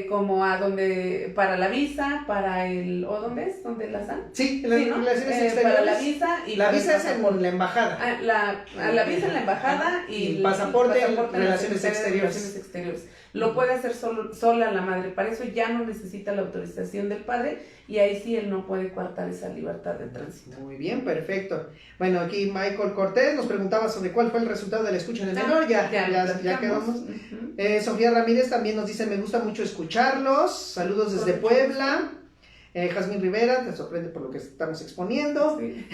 como a donde para la visa, para el ¿o dónde es? ¿Dónde las dan? Sí, las relaciones exteriores. Para la visa y la visa es en la embajada. La visa en la embajada y el pasaporte, en relaciones exteriores. lo puede hacer sola la madre. Para eso ya no necesita la autorización del padre y ahí sí él no puede coartar esa libertad de tránsito. Muy bien, perfecto. Bueno, aquí Michael Cortés nos preguntaba sobre cuál fue el resultado de la escucha en el menor. Ya quedamos. Sofía Ramírez también nos dice, me gusta mucho escucharlos. Saludos desde Puebla. Jazmín Rivera, te sorprende por lo que estamos exponiendo. Sí.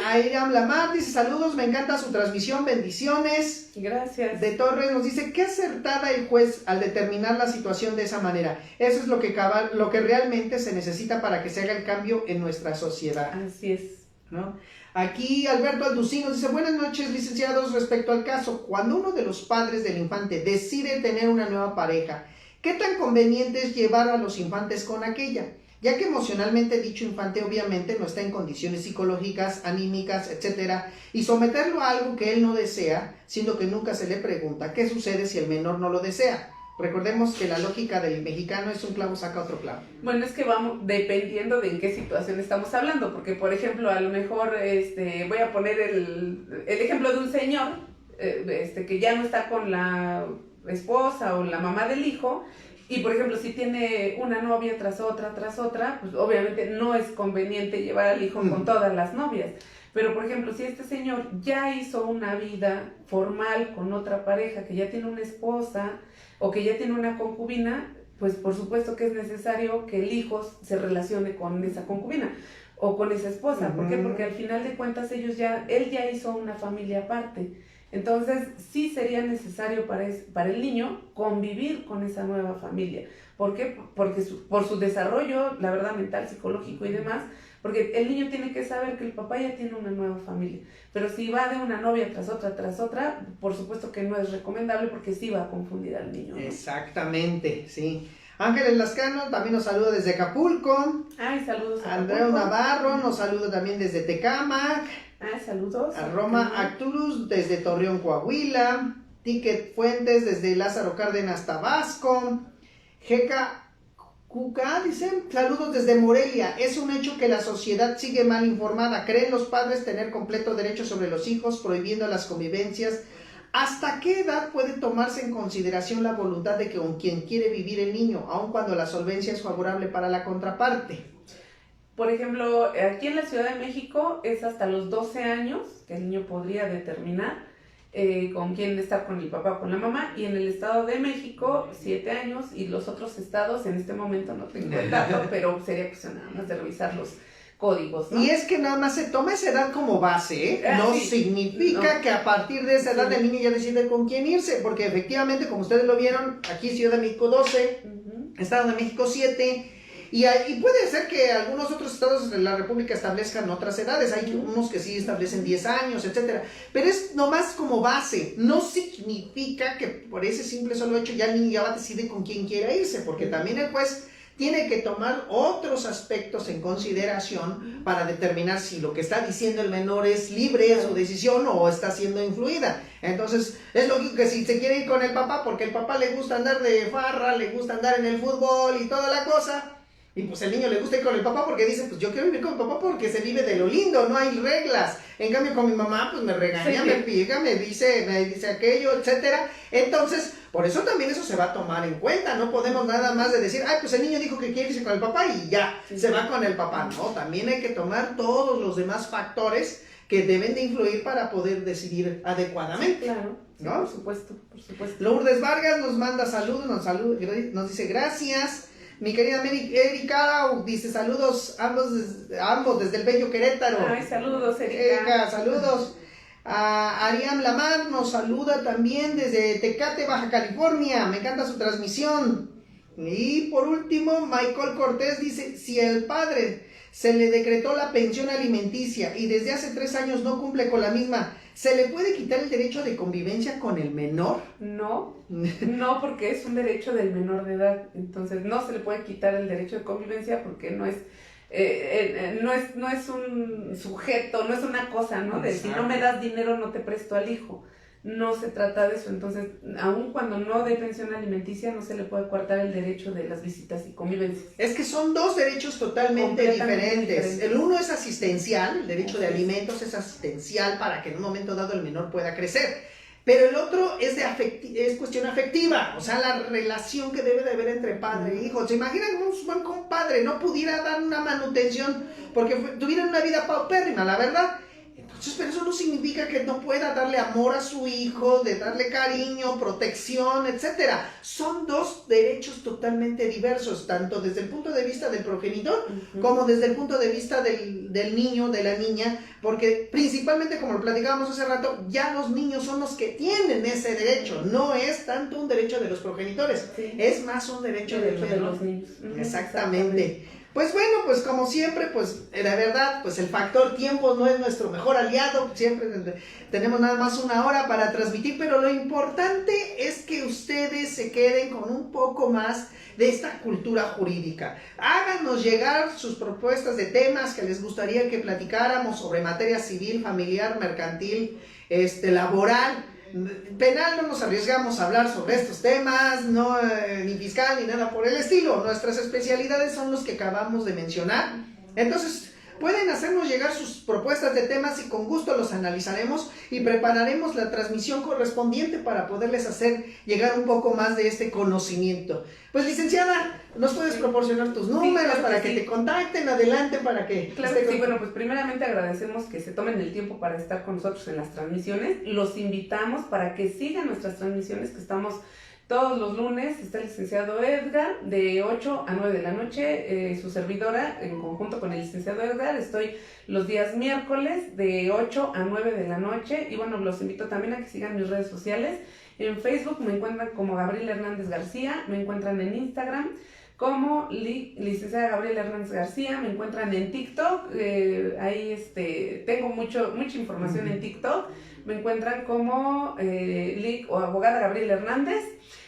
Airam Lamar dice, saludos, me encanta su transmisión, bendiciones. Gracias. De Torres nos dice, qué acertada el juez al determinar la situación de esa manera. Eso es lo que realmente se necesita para que se haga el cambio en nuestra sociedad. Así es. ¿No? Aquí Alberto Alducín nos dice, buenas noches, licenciados, respecto al caso, cuando uno de los padres del infante decide tener una nueva pareja, ¿qué tan conveniente es llevar a los infantes con aquella? Ya que emocionalmente dicho infante obviamente no está en condiciones psicológicas, anímicas, etcétera, y someterlo a algo que él no desea, siendo que nunca se le pregunta qué sucede si el menor no lo desea. Recordemos que la lógica del mexicano es un clavo saca otro clavo. Bueno, es que vamos dependiendo de en qué situación estamos hablando, porque por ejemplo, a lo mejor voy a poner el ejemplo de un señor que ya no está con la esposa o la mamá del hijo. Y por ejemplo, si tiene una novia tras otra, pues obviamente no es conveniente llevar al hijo con todas las novias. Pero por ejemplo, si este señor ya hizo una vida formal con otra pareja, que ya tiene una esposa o que ya tiene una concubina, pues por supuesto que es necesario que el hijo se relacione con esa concubina o con esa esposa. ¿Por qué? Porque al final de cuentas él ya hizo una familia aparte. Entonces, sí sería necesario para el niño convivir con esa nueva familia. ¿Por qué? Porque por su desarrollo, la verdad, mental, psicológico y demás, porque el niño tiene que saber que el papá ya tiene una nueva familia. Pero si va de una novia tras otra, por supuesto que no es recomendable porque sí va a confundir al niño, ¿no? Exactamente, sí. Ángeles Lascano también nos saluda desde Acapulco. Ay, saludos a Andreu Navarro nos saluda también desde Tecámac. Saludos. A Roma Acturus desde Torreón, Coahuila. Ticket Fuentes desde Lázaro Cárdenas, Tabasco. Jeca Cuca dice, saludos desde Morelia. Es un hecho que la sociedad sigue mal informada. ¿Creen los padres tener completo derecho sobre los hijos, prohibiendo las convivencias? ¿Hasta qué edad puede tomarse en consideración la voluntad de que con quien quiere vivir el niño, aun cuando la solvencia es favorable para la contraparte? Por ejemplo, aquí en la Ciudad de México es hasta los 12 años que el niño podría determinar con quién estar, con el papá o con la mamá, y en el Estado de México 7 años, y los otros estados en este momento no tengo el dato, pero sería cuestión nada más de revisar los códigos, ¿no? Y es que nada más se toma esa edad como base, ¿eh? No sí, significa que a partir de esa edad el niño ya decide con quién irse, porque efectivamente, como ustedes lo vieron, aquí Ciudad de México 12, Estado de México 7, y puede ser que algunos otros estados de la República establezcan otras edades, hay unos que sí establecen 10 años, etcétera, pero es nomás como base, no significa que por ese simple solo hecho ya el niño ya va a decidir con quién quiere irse, porque también el juez tiene que tomar otros aspectos en consideración para determinar si lo que está diciendo el menor es libre en su decisión o está siendo influida. Entonces, es lógico que si se quiere ir con el papá, porque el papá le gusta andar de farra, le gusta andar en el fútbol y toda la cosa, y pues el niño le gusta ir con el papá porque dice, pues yo quiero vivir con mi papá porque se vive de lo lindo, no hay reglas. En cambio con mi mamá pues me regaña, sí, me pica, me dice aquello, etcétera. Entonces, por eso también eso se va a tomar en cuenta. No podemos nada más de decir, ay, pues el niño dijo que quiere irse con el papá y ya, se va con el papá. No, también hay que tomar todos los demás factores que deben de influir para poder decidir adecuadamente. Sí, claro, sí, ¿no? Por supuesto. Lourdes Vargas nos manda saludos, nos dice gracias. Mi querida Erika dice saludos ambos desde el bello Querétaro. Ay, saludos, Erika. Saludos. Ariam Lamar nos saluda también desde Tecate, Baja California. Me encanta su transmisión. Y por último, Michael Cortés dice, si el padre se le decretó la pensión alimenticia y desde hace 3 años no cumple con la misma, ¿se le puede quitar el derecho de convivencia con el menor? No, porque es un derecho del menor de edad. Entonces no se le puede quitar el derecho de convivencia porque no es un sujeto, no es una cosa, ¿no? De si no me das dinero no te presto al hijo. No se trata de eso. Entonces, aun cuando no dé pensión alimenticia, no se le puede coartar el derecho de las visitas y convivencias. Es que son dos derechos totalmente diferentes. El uno es asistencial, el derecho de alimentos es asistencial para que en un momento dado el menor pueda crecer. Pero el otro es es cuestión afectiva, o sea, la relación que debe de haber entre padre e hijo. ¿Se imaginan cómo un padre no pudiera dar una manutención porque tuvieran una vida paupérrima, la verdad? Entonces, pero eso no significa que no pueda darle amor a su hijo, de darle cariño, protección, etcétera. Son dos derechos totalmente diversos, tanto desde el punto de vista del progenitor como desde el punto de vista del niño, de la niña, porque principalmente, como lo platicábamos hace rato, ya los niños son los que tienen ese derecho. No es tanto un derecho de los progenitores, es más un derecho de los niños. Exactamente. Pues bueno, pues como siempre, pues la verdad, pues el factor tiempo no es nuestro mejor aliado, siempre tenemos nada más una hora para transmitir, pero lo importante es que ustedes se queden con un poco más de esta cultura jurídica. Háganos llegar sus propuestas de temas que les gustaría que platicáramos sobre materia civil, familiar, mercantil, laboral. Penal no nos arriesgamos a hablar sobre estos temas, no, ni fiscal ni nada por el estilo. Nuestras especialidades son los que acabamos de mencionar. Entonces, pueden hacernos llegar sus propuestas de temas y con gusto los analizaremos y prepararemos la transmisión correspondiente para poderles hacer llegar un poco más de este conocimiento. Pues licenciada, ¿nos puedes proporcionar tus números claro para que te contacten? Adelante para que... Claro que sí, bueno, pues primeramente agradecemos que se tomen el tiempo para estar con nosotros en las transmisiones. Los invitamos para que sigan nuestras transmisiones, que estamos todos los lunes. Está el licenciado Edgar de 8 a 9 de la noche, su servidora en conjunto con el licenciado Edgar. Estoy los días miércoles de 8 a 9 de la noche y bueno, los invito también a que sigan mis redes sociales. En Facebook me encuentran como Gabriela Hernández García, me encuentran en Instagram como licenciada Gabriela Hernández García, me encuentran en TikTok, ahí tengo mucha información en TikTok, me encuentran como o abogada Gabriela Hernández.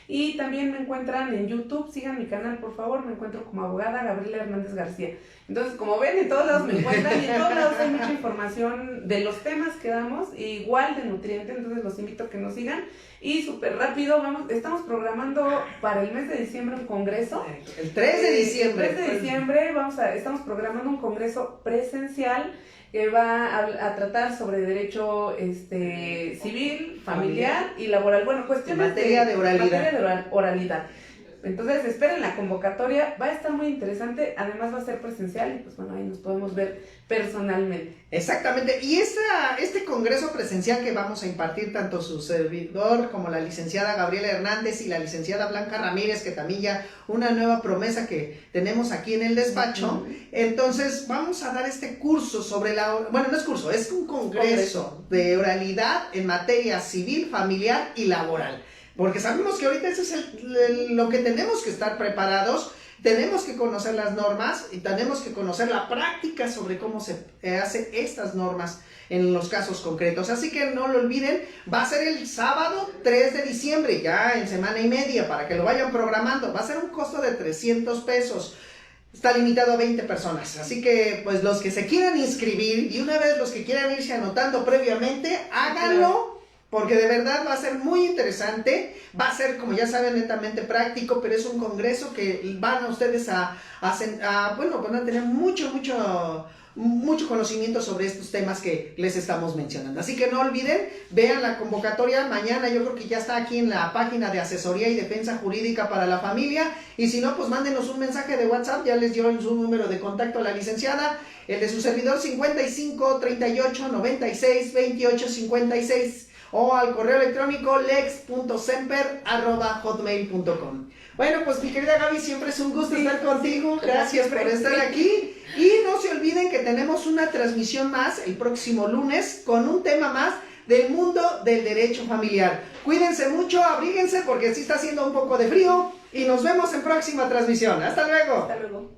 Y también me encuentran en YouTube, sigan mi canal por favor, me encuentro como abogada Gabriela Hernández García. Entonces, como ven, en todos lados me encuentran y en todos lados hay mucha información de los temas que damos, igual de nutriente, entonces los invito a que nos sigan. Y súper rápido, estamos programando para el mes de diciembre un congreso. El 3 de diciembre. El 3 de diciembre estamos programando un congreso presencial que va a tratar sobre derecho civil, familiar y laboral. Bueno, cuestiones materia de oralidad. Entonces, esperen la convocatoria, va a estar muy interesante, además va a ser presencial y pues bueno, ahí nos podemos ver personalmente. Exactamente, y este congreso presencial que vamos a impartir, tanto su servidor como la licenciada Gabriela Hernández y la licenciada Blanca Ramírez, que también ya una nueva promesa que tenemos aquí en el despacho, entonces vamos a dar este curso sobre bueno, no es curso, es un congreso de oralidad en materia civil, familiar y laboral. Porque sabemos que ahorita eso es lo que tenemos que estar preparados, tenemos que conocer las normas y tenemos que conocer la práctica sobre cómo se hacen estas normas en los casos concretos. Así que no lo olviden, va a ser el sábado 3 de diciembre, ya en semana y media, para que lo vayan programando. Va a ser un costo de 300 pesos. Está limitado a 20 personas, así que pues los que se quieran inscribir y una vez los que quieran irse anotando previamente, háganlo. Porque de verdad va a ser muy interesante, va a ser, como ya saben, netamente práctico, pero es un congreso que van a ustedes bueno, van a tener mucho conocimiento sobre estos temas que les estamos mencionando. Así que no olviden, vean la convocatoria mañana, yo creo que ya está aquí en la página de Asesoría y Defensa Jurídica para la Familia, y si no, pues mándenos un mensaje de WhatsApp, ya les dio su número de contacto a la licenciada, el de su servidor 55 38 96 28 56, o al correo electrónico lex.semper@hotmail.com. Bueno, pues mi querida Gaby, siempre es un gusto estar contigo. Gracias por estar aquí. Y no se olviden que tenemos una transmisión más el próximo lunes con un tema más del mundo del derecho familiar. Cuídense mucho, abríguense porque sí está haciendo un poco de frío y nos vemos en próxima transmisión. Hasta luego. Hasta luego.